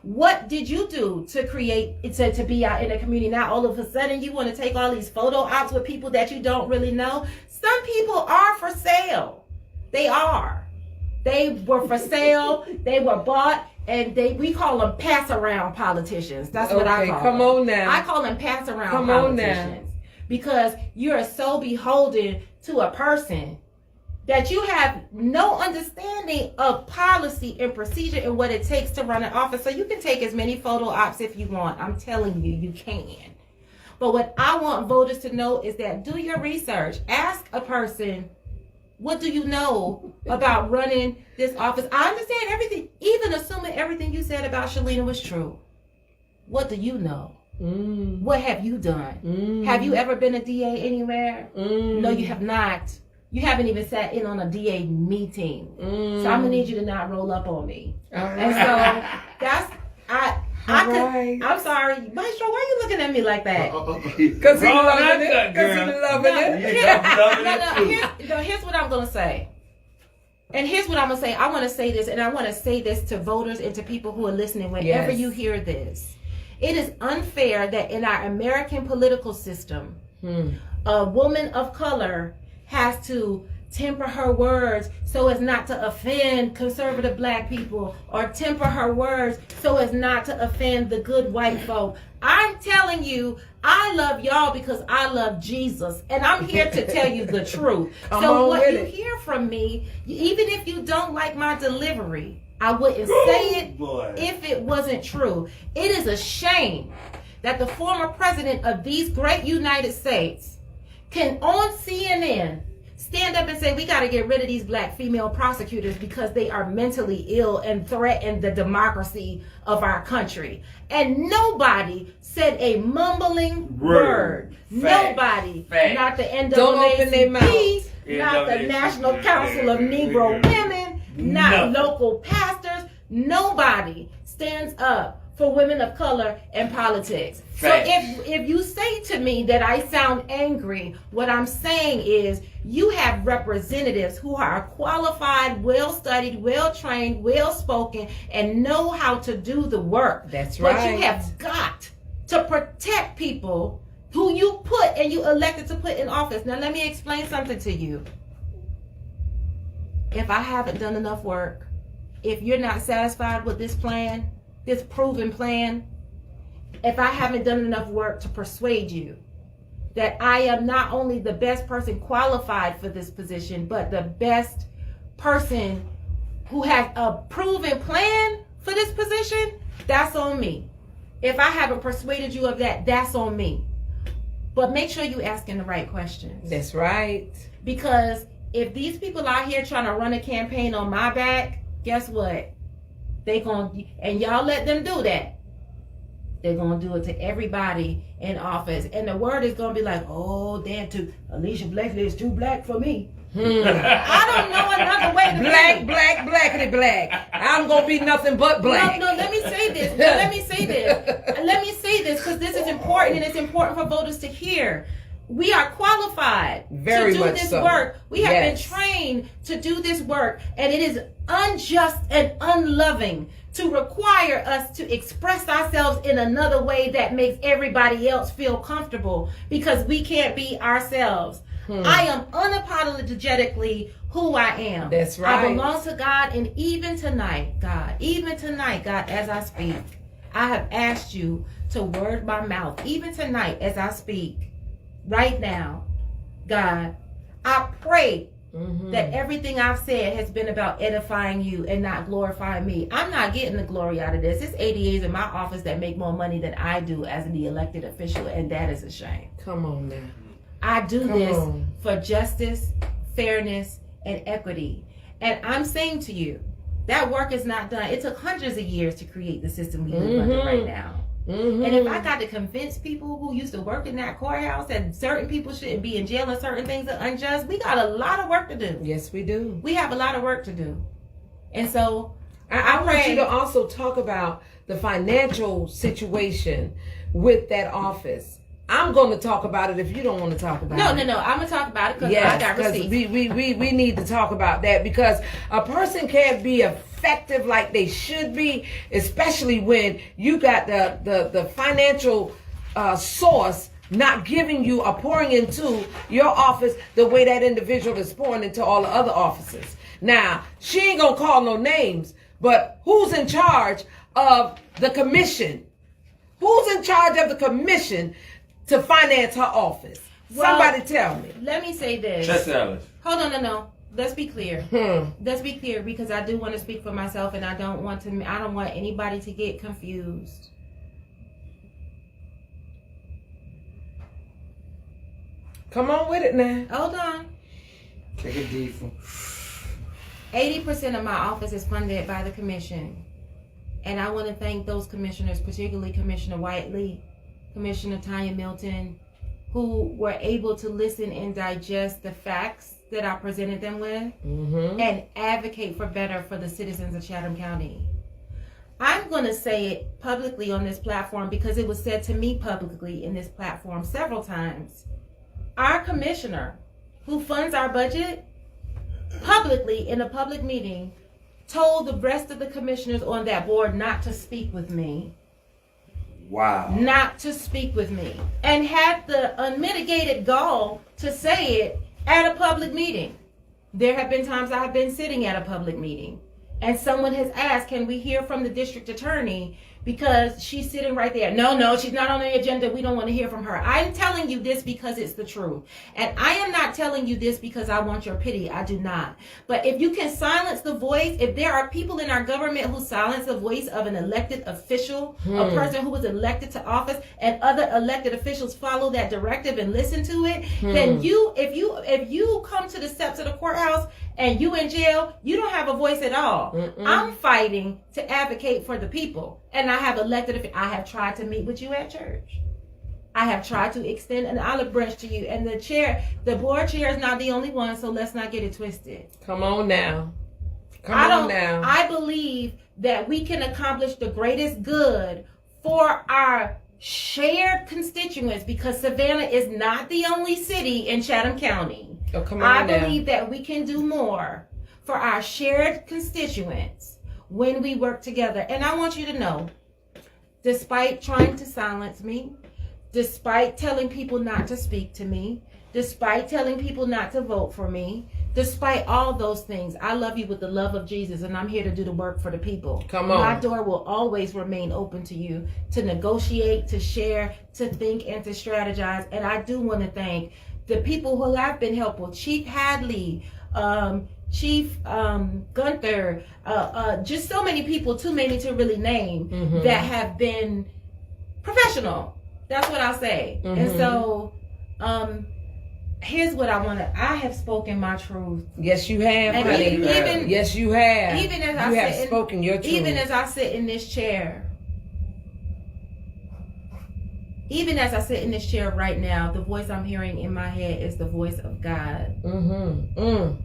What did you do to create, to be out in the community? Now all of a sudden you want to take all these photo ops with people that you don't really know? Some people are for sale. They are. They were for sale. They were bought. And we call them pass-around politicians. That's what I call them. Come on now. I call them pass-around politicians. Because you're so beholden to a person that you have no understanding of policy and procedure and what it takes to run an office. So you can take as many photo ops if you want. I'm telling you, you can. But what I want voters to know is that do your research. Ask a person, what do you know about running this office? I understand everything, even assuming everything you said about Shalena was true. What do you know? What have you done? Have you ever been a DA anywhere? No, you have not. You haven't even sat in on a DA meeting. So I'm gonna need you to not roll up on me. And so that's I'm sorry, Maestro. Why are you looking at me like that? Because he's loving it. Because he's loving it. No, here's what I'm gonna say. And here's what I'm gonna say. I want to say this, and I want to say this to voters and to people who are listening. Whenever you hear this, it is unfair that in our American political system, a woman of color has to temper her words so as not to offend conservative black people, or temper her words so as not to offend the good white folk. I'm telling you, I love y'all because I love Jesus, and I'm here to tell you the truth. So what you hear from me, even if you don't like my delivery, I wouldn't say it if it wasn't true. It is a shame that the former president of these great United States can on CNN stand up and say we got to get rid of these black female prosecutors because they are mentally ill and threaten the democracy of our country. And nobody said a mumbling word. Nobody, not the NAACP, not the National Council of Negro Women, not local pastors. Nobody stands up for women of color in politics. Facts. So if you say to me that I sound angry, what I'm saying is you have representatives who are qualified, well-studied, well-trained, well-spoken, and know how to do the work. That's But right. you have got to protect people who you put and you elected to put in office. Now let me explain something to you. If I haven't done enough work, if you're not satisfied with this plan, this proven plan, if I haven't done enough work to persuade you that I am not only the best person qualified for this position, but the best person who has a proven plan for this position, that's on me. If I haven't persuaded you of that, that's on me. But make sure you asking the right questions. That's right. Because if these people out here trying to run a campaign on my back, guess what? And y'all let them do that. They're gonna do it to everybody in office, and the word is gonna be like, "Oh, damn, Alicia Blakely is too black for me." I don't know another way to Black, be. black, blackity black. I'm gonna be nothing but black. No, let me say this. Let me say this because this is important, and it's important for voters to hear. We are qualified Very to do much this so. work. We have Yes. been trained to do this work, and it is unjust and unloving to require us to express ourselves in another way that makes everybody else feel comfortable because we can't be ourselves. I am unapologetically who I am. That's right. I belong to God, and even tonight, God, as I speak, I have asked you to word my mouth. Even tonight, as I speak, right now, God, I pray that everything I've said has been about edifying you and not glorifying me. I'm not getting the glory out of this. It's ADAs in my office that make more money than I do as the elected official, and that is a shame. Come on now. I do Come this on. for justice, fairness, and equity. And I'm saying to you, that work is not done. It took hundreds of years to create the system we live under right now. And if I got to convince people who used to work in that courthouse that certain people shouldn't be in jail and certain things are unjust, we got a lot of work to do. Yes, we do. We have a lot of work to do. And so I want you to also talk about the financial situation with that office. I'm going to talk about it if you don't want to talk about it. No. I'm going to talk about it because Yes, I got because receipts. we need to talk about that because a person can't be effective like they should be, especially when you got the financial source not giving you or pouring into your office the way that individual is pouring into all the other offices. Now, she ain't going to call no names, but who's in charge of the commission? Who's in charge of the commission to finance her office? Well, Somebody tell me. Let me say this. Trust Alice. Hold on, no. Let's be clear. Let's be clear because I do want to speak for myself, and I don't want anybody to get confused. Come on with it now. Hold on. Take a deep one. 80% of my office is funded by the commission. And I want to thank those commissioners, particularly Commissioner Whiteley, Commissioner Tanya Milton, who were able to listen and digest the facts that I presented them with and advocate for better for the citizens of Chatham County. I'm going to say it publicly on this platform because it was said to me publicly in this platform several times. Our commissioner, who funds our budget, publicly in a public meeting, told the rest of the commissioners on that board not to speak with me. Wow. Not to speak with me. And had the unmitigated gall to say it at a public meeting. There have been times I have been sitting at a public meeting and someone has asked, can we hear from the district attorney? Because she's sitting right there. No, she's not on the agenda. We don't want to hear from her. I'm telling you this because it's the truth. And I am not telling you this because I want your pity. I do not. But if you can silence the voice, if there are people in our government who silence the voice of an elected official, a person who was elected to office, and other elected officials follow that directive and listen to it, then if you come to the steps of the courthouse and you in jail, you don't have a voice at all. I'm fighting to advocate for the people. And I have I have tried to meet with you at church. I have tried to extend an olive branch to you. And the board chair is not the only one, so let's not get it twisted. Come on now. Come on now. I believe that we can accomplish the greatest good for our shared constituents, because Savannah is not the only city in Chatham County. Oh, come on I now. believe that we can do more for our shared constituents when we work together. And I want you to know, despite trying to silence me, despite telling people not to speak to me, despite telling people not to vote for me, despite all those things, I love you with the love of Jesus, and I'm here to do the work for the people. Come on. My door will always remain open to you to negotiate, to share, to think, and to strategize. And I do want to thank the people who have been helpful. Chief Hadley, Chief Gunther, just so many people, too many to really name, that have been professional. That's what I'll say. And so, here's what I have spoken my truth. Yes, you have, And honey. even- Yes, you have. Even as you I have sit in- spoken your truth. Even as I sit in this chair, right now, the voice I'm hearing in my head is the voice of God. I'm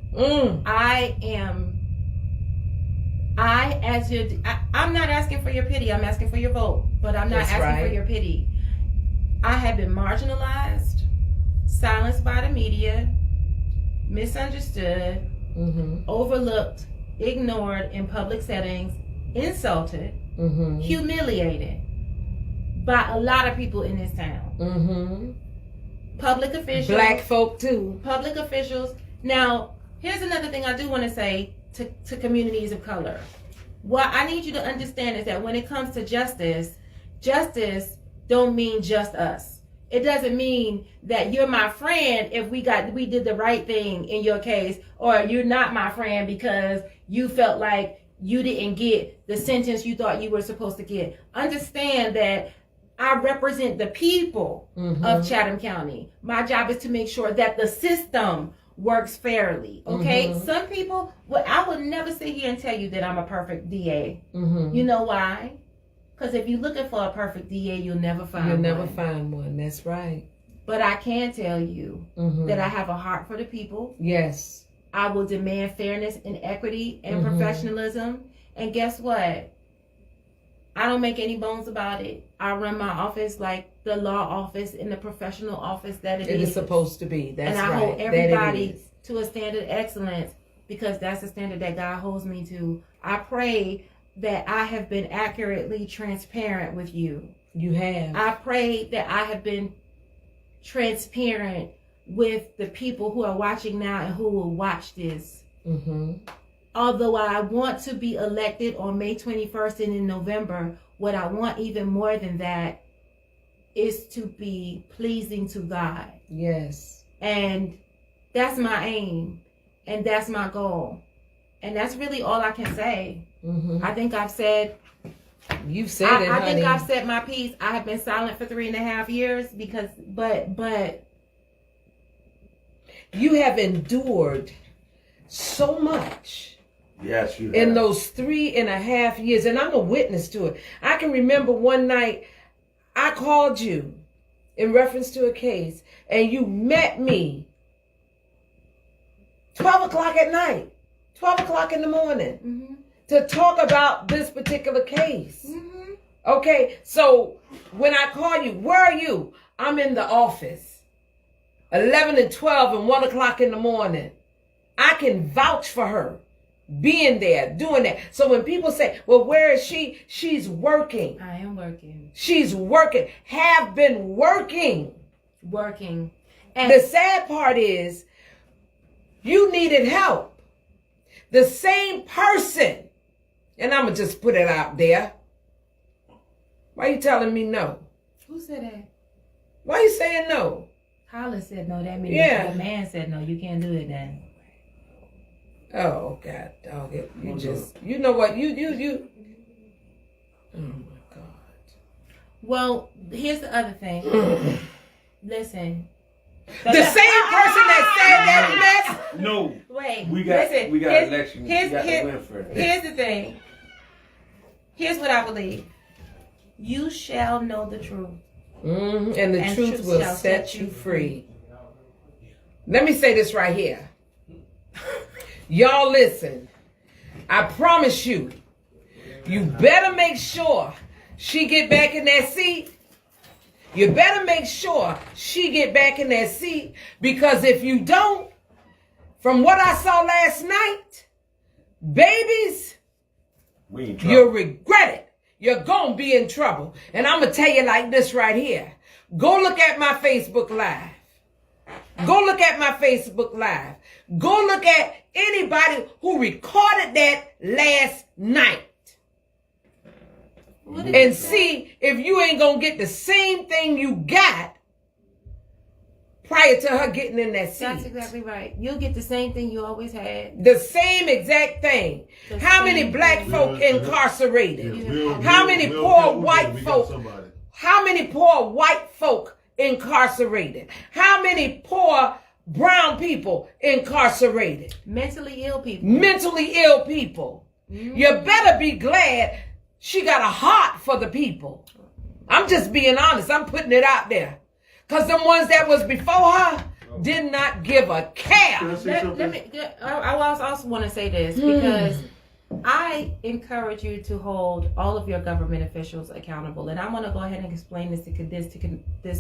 not asking for your pity. I'm asking for your vote, but I'm not asking for your pity. I have been marginalized, silenced by the media, misunderstood, overlooked, ignored in public settings, insulted, humiliated by a lot of people in this town. Public officials. Black folk too. Public officials. Now, here's another thing I do want to say to communities of color. What I need you to understand is that when it comes to justice don't mean just us. It doesn't mean that you're my friend if we did the right thing in your case, or you're not my friend because you felt like you didn't get the sentence you thought you were supposed to get. Understand that I represent the people of Chatham County. My job is to make sure that the system works fairly. Okay? Some people, I would never sit here and tell you that I'm a perfect DA. You know why? Because if you're looking for a perfect DA, you'll never find one. You'll never find one. That's right. But I can tell you that I have a heart for the people. Yes. I will demand fairness and equity and professionalism. And guess what? I don't make any bones about it. I run my office like the law office and the professional office that it is. It is supposed to be. That's right. And I hold everybody to a standard of excellence, because that's the standard that God holds me to. I pray that I have been accurately transparent with you. You have. I pray that I have been transparent with the people who are watching now and who will watch this. Although I want to be elected on May 21st and in November, what I want even more than that is to be pleasing to God. Yes. And that's my aim. And that's my goal. And that's really all I can say. I think I've said... You've said it, I honey. think I've said my piece. I have been silent for 3.5 years because... But... You have endured so much. Yes, you have. In those 3.5 years, and I'm a witness to it. I can remember one night I called you in reference to a case, and you met me 12 o'clock at night, 12 o'clock in the morning, to talk about this particular case. Okay, so when I call you, where are you? I'm in the office, 11 and 12 and 1 o'clock in the morning. I can vouch for her being there, doing that. So when people say, well, where is she? She's working. I am working. She's working. Have been working. Working. And the sad part is, you needed help. The same person, and I'm going to just put it out there. Why are you telling me no? Who said that? Why are you saying no? Hollis said no. That means the man said no. You can't do it then. Oh, God, dog it. You just, you know what? You. Oh, my God. Well, here's the other thing. Listen. The same person that said that mess? No. Wait. We got election. Here's the the thing. Here's what I believe. You shall know the truth. And the truth will set you free. Let me say this right here. Y'all listen. I promise you, you better make sure she get back in that seat. You better make sure she get back in that seat, because if you don't, from what I saw last night, babies, you'll regret it. You're going to be in trouble. And I'm going to tell you like this right here. Go look at my Facebook Live. Go look at my Facebook Live. Go look at anybody who recorded that last night. And see if you ain't going to get the same thing you got prior to her getting in that seat. That's exactly right. You'll get the same thing you always had. The same exact thing. How many black folk incarcerated? How many poor white folk? How many poor white folk incarcerated? How many poor brown people incarcerated? Mentally ill people. Mentally ill people. You better be glad she got a heart for the people. I'm just being honest. I'm putting it out there. Because the ones that was before her did not give a care. I also want to say this, because I encourage you to hold all of your government officials accountable. And I want to go ahead and explain this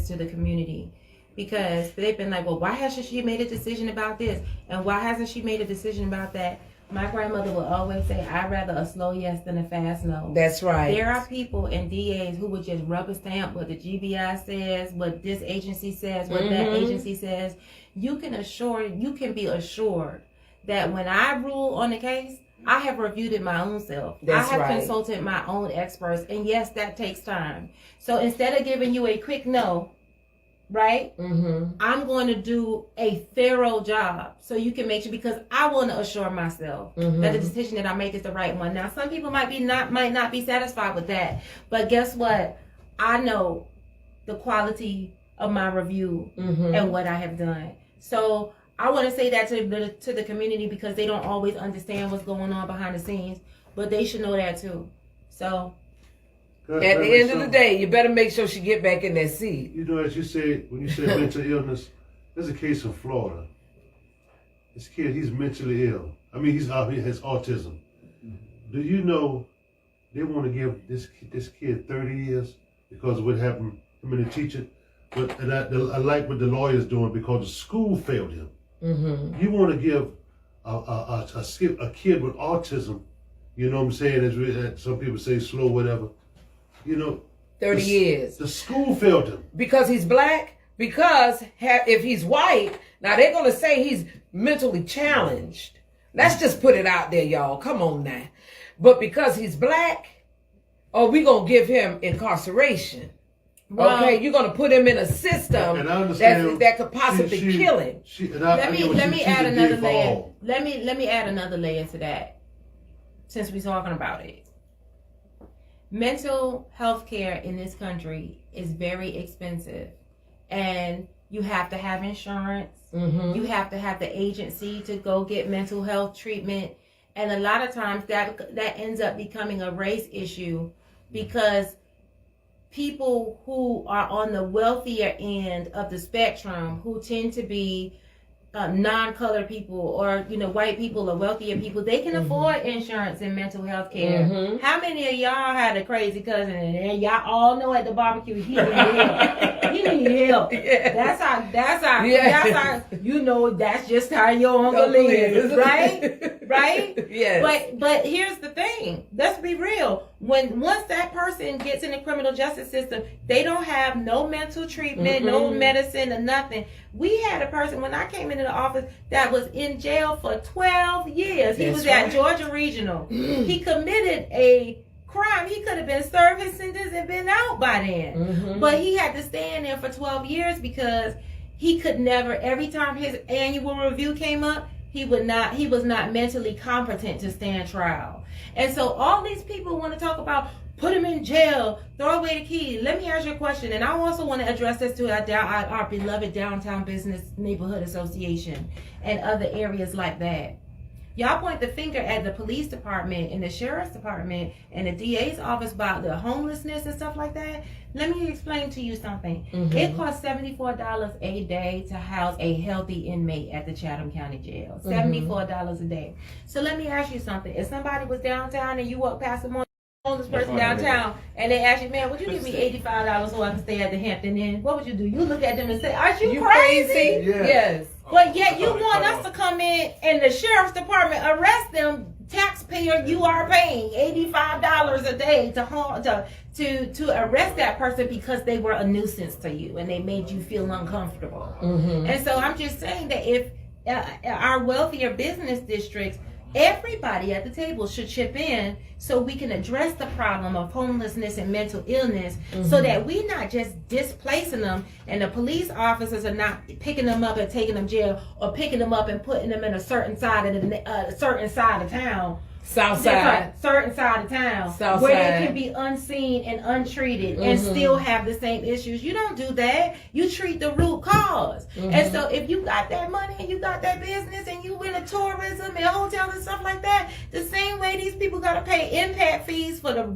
to the community. Because they've been like, well, why hasn't she made a decision about this? And why hasn't she made a decision about that? My grandmother would always say, I'd rather a slow yes than a fast no. That's right. There are people and DAs who would just rubber stamp what the GBI says, what this agency says, what that agency says. You can be assured that when I rule on the case, I have reviewed it my own self. That's I have right. consulted my own experts. And yes, that takes time. So instead of giving you a quick no, right? I'm going to do a thorough job so you can make sure, because I want to assure myself that the decision that I make is the right one. Now, some people might not be satisfied with that, but guess what? I know the quality of my review and what I have done. So I want to say that to the community, because they don't always understand what's going on behind the scenes, but they should know that too. So. At the end of the day, you better make sure she get back in that seat. You know, as you said, when you said mental illness, there's a case in Florida. This kid, he's mentally ill. I mean, he has autism. Do you know they want to give this kid 30 years because of what happened to him and the teacher? But I like what the lawyer's doing, because the school failed him. You want to give a kid with autism, you know what I'm saying, as some people say slow, whatever, 30 years. The school failed him. Because he's black? Because if he's white, now they're going to say he's mentally challenged. Let's just put it out there, y'all. Come on now. But because he's black, we going to give him incarceration. Well, okay, you're going to put him in a system that could possibly kill him. Let me add another layer. Let me add another layer to that, since we're talking about it. Mental health care in this country is very expensive, and you have to have insurance. You have to have the agency to go get mental health treatment, and a lot of times that ends up becoming a race issue, because people who are on the wealthier end of the spectrum, who tend to be non-colored people, or white people or wealthier people, they can afford insurance and mental health care. How many of y'all had a crazy cousin and y'all all know at the barbecue he need help? He need help. That's how that's just how your uncle lives, right? Yes. But here's the thing. Let's be real. Once that person gets in the criminal justice system, they don't have no mental treatment, no medicine or nothing. We had a person when I came into the office that was in jail for 12 years. He was at Georgia Regional. He committed a crime. He could have been served his sentence and been out by then. But he had to stay in there for 12 years because he could never, every time his annual review came up, he was not mentally competent to stand trial. And so all these people want to talk about put him in jail, throw away the key. Let me ask you a question, and I also want to address this to our beloved Downtown Business Neighborhood Association and other areas like that. Y'all point the finger at the police department and the sheriff's department and the DA's office about the homelessness and stuff like that. Let me explain to you something. It costs $74 a day to house a healthy inmate at the Chatham County Jail. $74 a day. So let me ask you something. If somebody was downtown and you walk past a homeless person downtown and they ask you, man, would you give me $85 so I can stay at the Hampton Inn? What would you do? You look at them and say, are you crazy? Yes. But yet you want us to come in and the sheriff's department arrest them. Taxpayer, you are paying $85 a day to arrest that person because they were a nuisance to you and they made you feel uncomfortable. And so I'm just saying that if our wealthier business districts, everybody at the table should chip in so we can address the problem of homelessness and mental illness so that we're not just displacing them and the police officers are not picking them up and taking them to jail or picking them up and putting them in a certain side of town. South side. Certain side of town. South where side. they can be unseen and untreated and still have the same issues. You don't do that. You treat the root cause. And so if you got that money and you got that business and you into tourism and hotels and stuff like that, the same way these people gotta pay impact fees for the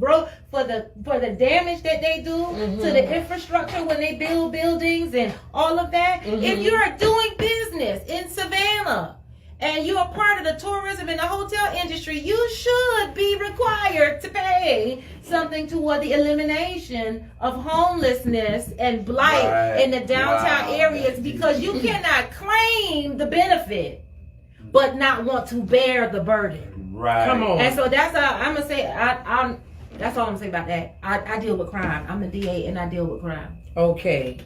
damage that they do to the infrastructure when they build buildings and all of that. If you're doing business in Savannah and you're a part of the tourism and the hotel industry, you should be required to pay something toward the elimination of homelessness and blight in the downtown areas because you cannot claim the benefit but not want to bear the burden. Right. Come on. And so that's all I'm gonna say. That's all I'm gonna say about that. I deal with crime. I'm a DA and I deal with crime. Okay.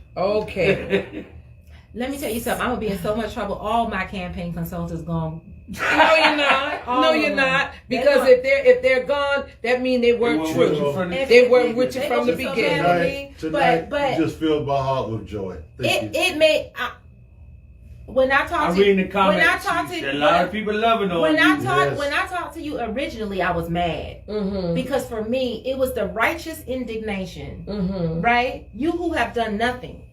Let me tell you something. I'm gonna be in so much trouble. All my campaign consultants gone. No, you're not. No, you're not. Because if they're gone, that means they weren't true. They weren't with you from the beginning. Tonight, But you just filled my heart with joy. it may. When I talk to you, read in the comments. when I talk to you, a lot of people loving on when you. I talk to you originally, I was mad because for me it was the righteous indignation, right? You who have done nothing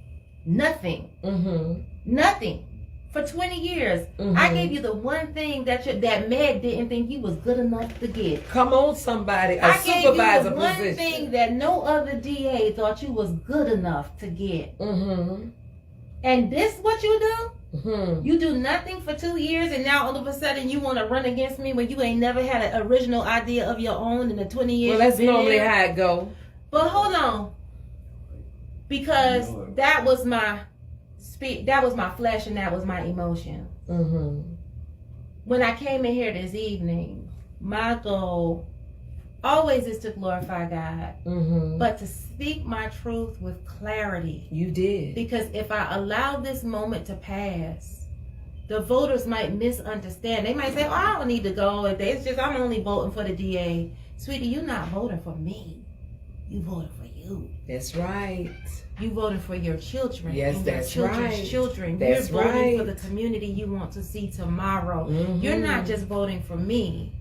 for 20 years. I gave you the one thing that Meg didn't think you was good enough to get. Come on, somebody. A I supervisor gave you the one position. thing that no other DA thought you was good enough to get. And this what you do? You do nothing for 2 years and now all of a sudden you want to run against me when you ain't never had an original idea of your own in the 20 years. Well, that's you've been normally there. how it go. But hold on. Because that was my flesh and that was my emotion. When I came in here this evening, my goal always is to glorify God, but to speak my truth with clarity. You did. Because if I allow this moment to pass, the voters might misunderstand. They might say, "Oh, I don't need to go. It's just I'm only voting for the DA." Sweetie, you're not voting for me. You voted for you. That's right. You voted for your children. Yes, and your that's children's right. children. That's You're voting for right. the community you want to see tomorrow. You're not just voting for me.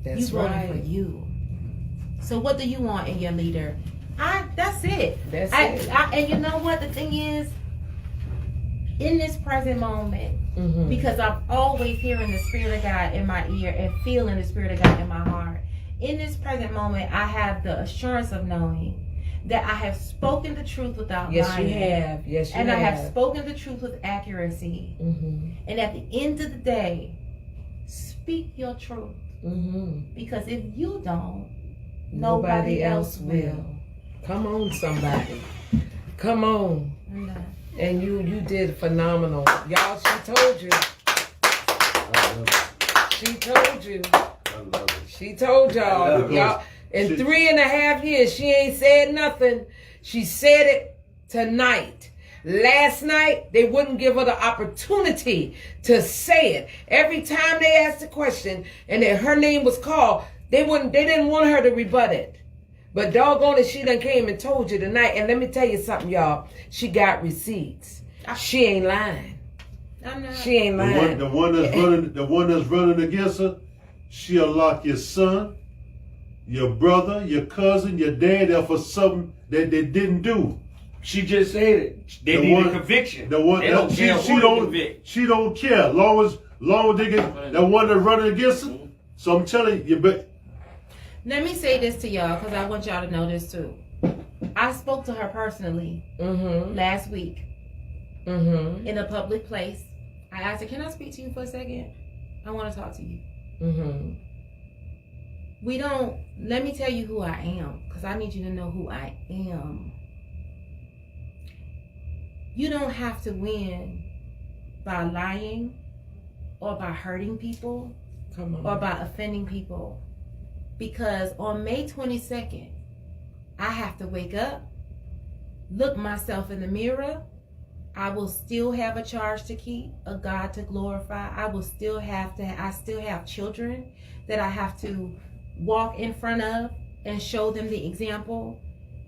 That's You voting right. for you. So what do you want in your leader? That's it. That's it. And you know what the thing is? In this present moment, because I'm always hearing the Spirit of God in my ear and feeling the Spirit of God in my heart. In this present moment, I have the assurance of knowing that I have spoken the truth without lying. Yes, you have. Yes, you And have. I have spoken the truth with accuracy. And at the end of the day, speak your truth. Because if you don't, nobody else will. Come on, somebody. Come on. And you did phenomenal. Y'all, she told you. She told you. I love it. She told y'all. Y'all, in 3.5 years, she ain't said nothing. She said it tonight. Last night, they wouldn't give her the opportunity to say it. Every time they asked a question and then her name was called, they didn't want her to rebut it. But doggone it, she done came and told you tonight. And let me tell you something, y'all. She got receipts. She ain't lying. I'm not. She ain't lying. The one that's running against her, she'll lock your son, your brother, your cousin, your dad up for something that they didn't do. She just said it. They need a conviction. The one they don't care she who don't to convict. she don't care. Long as they get the one that's running against her. So I'm telling you, but Let me say this to y'all because I want y'all to know this too. I spoke to her personally last week in a public place. I asked her, "Can I speak to you for a second? I want to talk to you." Let me tell you who I am because I need you to know who I am. You don't have to win by lying or by hurting people or by offending people. Because on May 22nd, I have to wake up, look myself in the mirror. I will still have a charge to keep, a God to glorify. I still have children that I have to walk in front of and show them the example.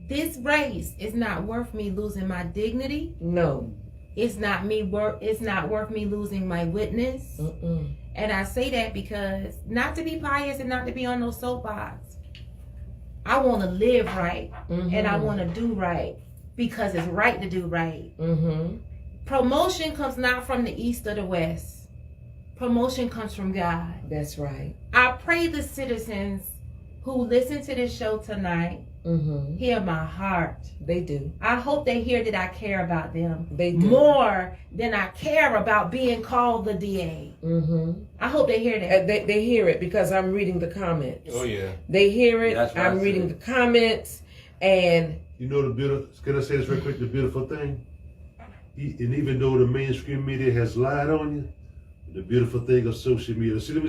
This race is not worth me losing my dignity. No. It's not worth me losing my witness. And I say that because, not to be pious and not to be on no soapbox, I want to live right and I want to do right because it's right to do right. Promotion comes not from the east or the west. Promotion comes from God. That's right. I pray the citizens who listen to this show tonight hear my heart. They do. I hope they hear that I care about them. They do. More than I care about being called the DA. I hope they hear that. They hear it because I'm reading the comments. Oh yeah. They hear it. That's what I'm I reading said. the comments, and you know the beautiful. Can I say this real quick? The beautiful thing, and even though the mainstream media has lied on you, the beautiful thing of social media. See, let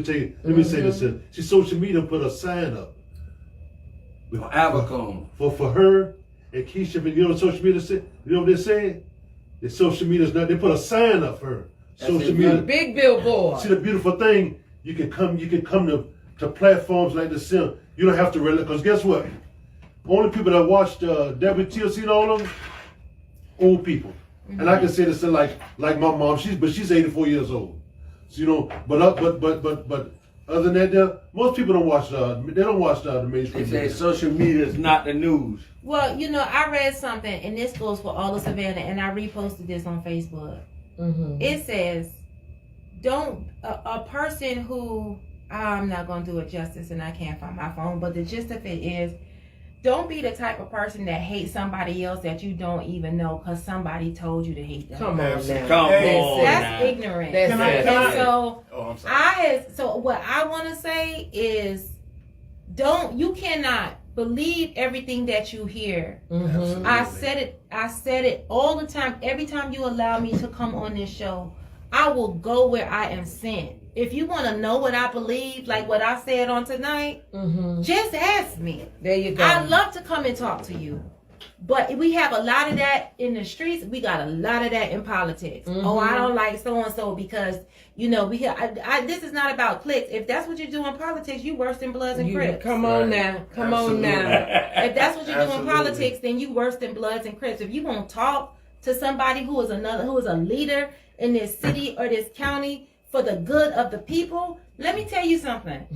me say this. See, social media put a sign up. Avacon. For her and Keisha, you know what social media said? You know what they're saying? The social media's not. They put a sign up for her. Social media. a big billboard. See the beautiful thing. You can come to platforms like this. You don't have to because guess what? Only people that watched WTLC and all of them, old people. And I can say this like my mom. She's 84 years old. So, you know, but other than that, most people don't watch. They don't watch the mainstream. They say media. social media is not the news. Well, you know, I read something, and this goes for all of Savannah, and I reposted this on Facebook. It says, don't, a person who, I'm not going to do it justice, and I can't find my phone, but the gist of it is, don't be the type of person that hates somebody else that you don't even know because somebody told you to hate them. Come on now. Come on. That's ignorant. That's Can I- it. can And I- so, Oh, I'm sorry. so what I want to say is, you cannot believe everything that you hear. I said it all the time. Every time you allow me to come on this show, I will go where I am sent. If you want to know what I believe, like what I said on tonight, just ask me. There you go. I love to come and talk to you. But we have a lot of that in the streets. We got a lot of that in politics. Oh, I don't like so-and-so because, you know, this is not about clicks. If that's what you do in politics, you worse than Bloods and Crips. Come on now. Come on now. If that's what you do in Absolutely. politics, then you worse than Bloods and Crips. If you won't talk to somebody who is a leader in this city or this county for the good of the people, let me tell you something.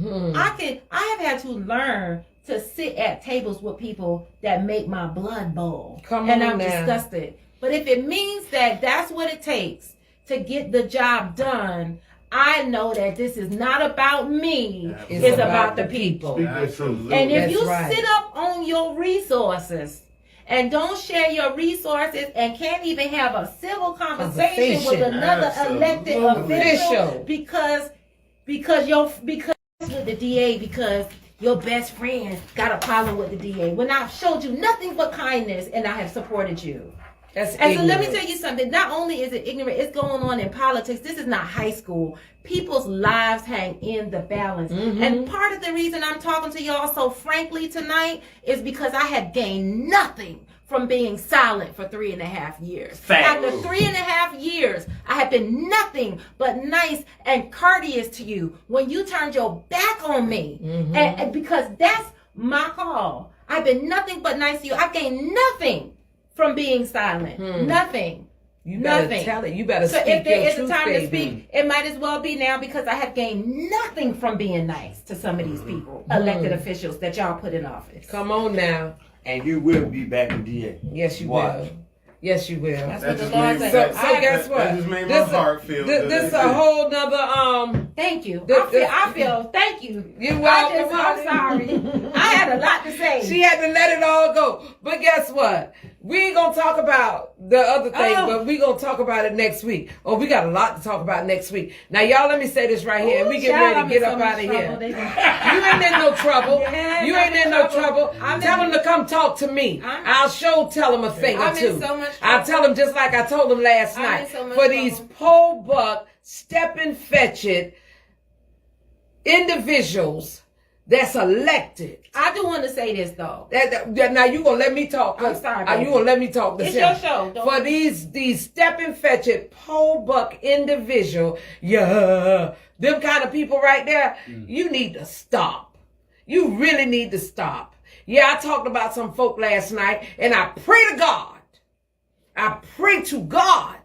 I have had to learn to sit at tables with people that make my blood boil. And I'm disgusted. But if it means that that's what it takes to get the job done, I know that this is not about me. It's about the people. Speak that truth. And if That's you right. sit up on your resources and don't share your resources and can't even have a civil conversation with another elected official because with the DA because your best friend got a problem with the DA when I've showed you nothing but kindness and I have supported you. That's And so let me ignorant. tell you something. Not only is it ignorant, it's going on in politics. This is not high school. People's lives hang in the balance. And part of the reason I'm talking to y'all so frankly tonight is because I have gained nothing from being silent for 3.5 years. Fact. After 3.5 years, I have been nothing but nice and courteous to you when you turned your back on me. And because that's my call. I've been nothing but nice to you. I've gained nothing from being silent. Nothing. You better Nothing. tell it. You better So speak if there your is a truth, time to baby. speak, it might as well be now because I have gained nothing from being nice to some of these people, elected officials that y'all put in office. Come on now. And you will be back in DA. Yes, you Watch. will. Yes, you will. That's That what the just Lord made- said. So guess what? That just made my heart feel good. This a whole nother Thank you. The- I feel. Thank you. You're welcome. I'm sorry. I had a lot to say. She had to let it all go. But guess what? We ain't gonna talk about the other thing, but we gonna talk about it next week. Oh, we got a lot to talk about next week. Now, y'all, let me say this right here, and we get ready to get up out of here. You ain't in no trouble. You ain't in no trouble. Tell them to come talk to me. I'll tell them a thing or two. so much I'll tell them just like I told them last night. so much For these pole buck, step and fetch it individuals that's elected. I do want to say this though. Now you gonna let me talk? I'm sorry, Are you baby. gonna let me talk? It's your show. Don't- For these step and fetch it pole buck individual, them kind of people right there, you need to stop. You really need to stop. Yeah, I talked about some folk last night, and I pray to God. I pray to God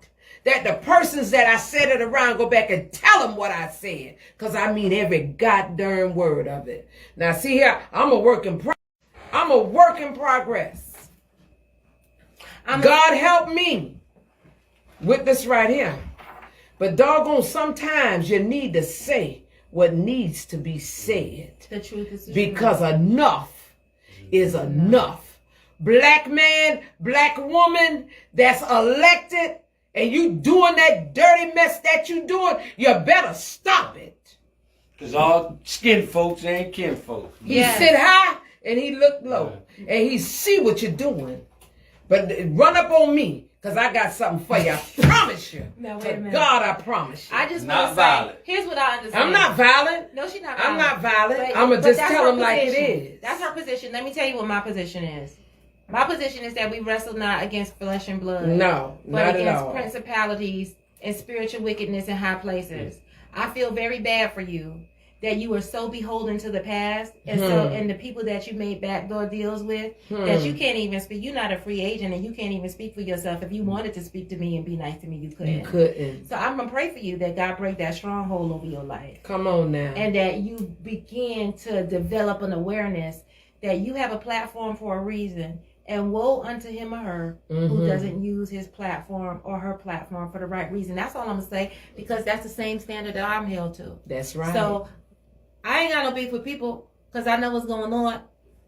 that the persons that I said it around go back and tell them what I said. Because I mean every goddamn word of it. Now, see here, I'm a work in progress. God help me with this right here. But doggone, sometimes you need to say what needs to be said. The truth is the Because enough is enough. Black man, black woman that's elected, and you doing that dirty mess that you doing, you better stop it. Because all skin folks ain't kin folks. He sit high and he look low. And he see what you're doing. But run up on me, because I got something for you. I promise you. Now, wait a minute. God, I promise you. I just Not want to say, violent. here's what I understand. I'm not violent. No, she's not I'm violent. not violent. But- I'm going to but just that's tell her them like it position. is. That's her position. Let me tell you what my position is. My position is that we wrestle not against flesh and blood. No, but not at against all. principalities and spiritual wickedness in high places. I feel very bad for you that you are so beholden to the past and and the people that you made backdoor deals with that you can't even speak. You're not a free agent and you can't even speak for yourself. If you wanted to speak to me and be nice to me, you couldn't. You couldn't. So I'm gonna pray for you that God break that stronghold over your life. Come on now. And that you begin to develop an awareness that you have a platform for a reason. And woe unto him or her who doesn't use his platform or her platform for the right reason. That's all I'm going to say, because that's the same standard that I'm held to. That's right. So I ain't got no beef with people because I know what's going on,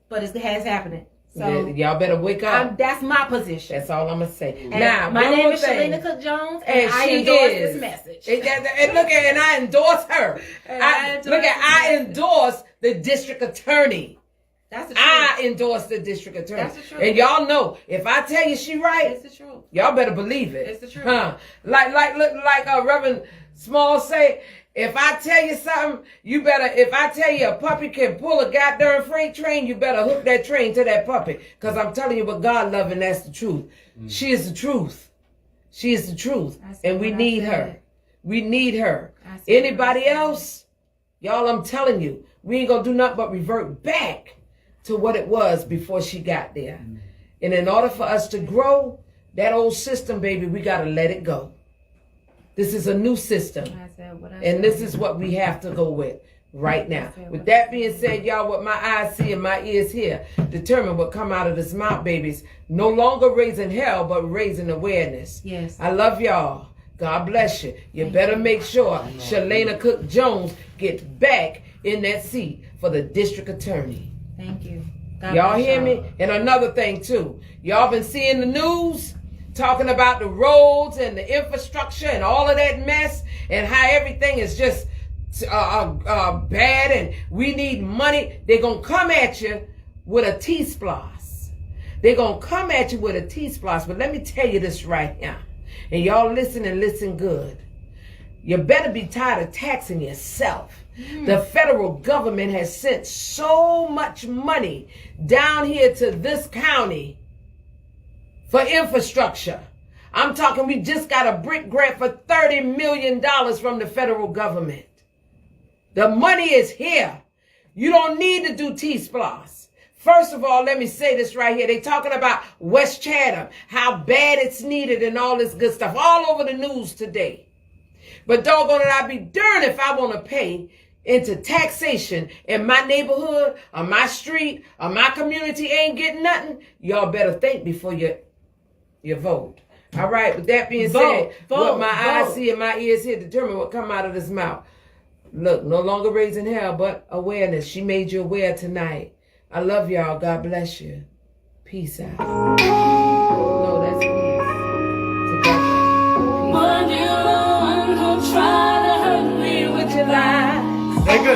but it has happening. So y'all better wake up. that's my position. That's all I'm going to say. And Now, my one name more is thing. Shalena Cook Jones, And and I she endorse is. this message. And look at, and I endorse her. I endorse the district attorney. That's the truth. I endorse the district attorney. That's the truth. And y'all know, if I tell you she right, It's the truth. y'all better believe it. It's the truth. Like Reverend Small say, if I tell you something, you better, if I tell you a puppy can pull a goddamn freight train, you better hook that train to that puppy. Because I'm telling you what God loving, that's the truth. She is the truth. She is the truth. And we need her. We need her. Anybody else? Y'all, I'm telling you, we ain't going to do nothing but revert back to what it was before she got there. And in order for us to grow, that old system, baby, we got to let it go. This is a new system. And this is what we have to go with right now. With that being said, y'all, what my eyes see and my ears hear determine what come out of this mouth, babies. No longer raising hell, but raising awareness. Yes. I love y'all. God bless you. You better make sure Shalena Cook Jones gets back in that seat for the district attorney. Thank you. Y'all hear me? And another thing too, y'all been seeing the news talking about the roads and the infrastructure and all of that mess and how everything is just bad and we need money. They're gonna come at you with a T-splosh. They're gonna come at you with a T-splosh. But let me tell you this right here, and y'all listen and listen good. You better be tired of taxing yourself. The federal government has sent so much money down here to this county for infrastructure. I'm talking, we just got a brick grant for $30 million from the federal government. The money is here. You don't need to do T-splosh. First of all, let me say this right here. They talking about West Chatham, how bad it's needed and all this good stuff, all over the news today. But doggone it, I'd be darned if I want to pay into taxation in my neighborhood or my street or my community ain't getting nothing. Y'all better think before you your vote. All right, with that being said, what my eyes see and my ears hear determine what come out of this mouth. Look, no longer raising hell, but awareness. She made you aware tonight. I love y'all. God bless you. Peace out. No, that's peace.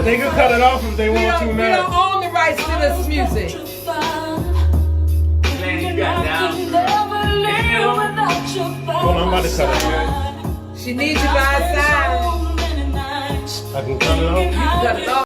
They could cut it off if they want to, man. We don't own the rights to this music. Man, you got down. Hold on, I'm about to cut it. She needs you by her side. I can cut it off. You can cut it off.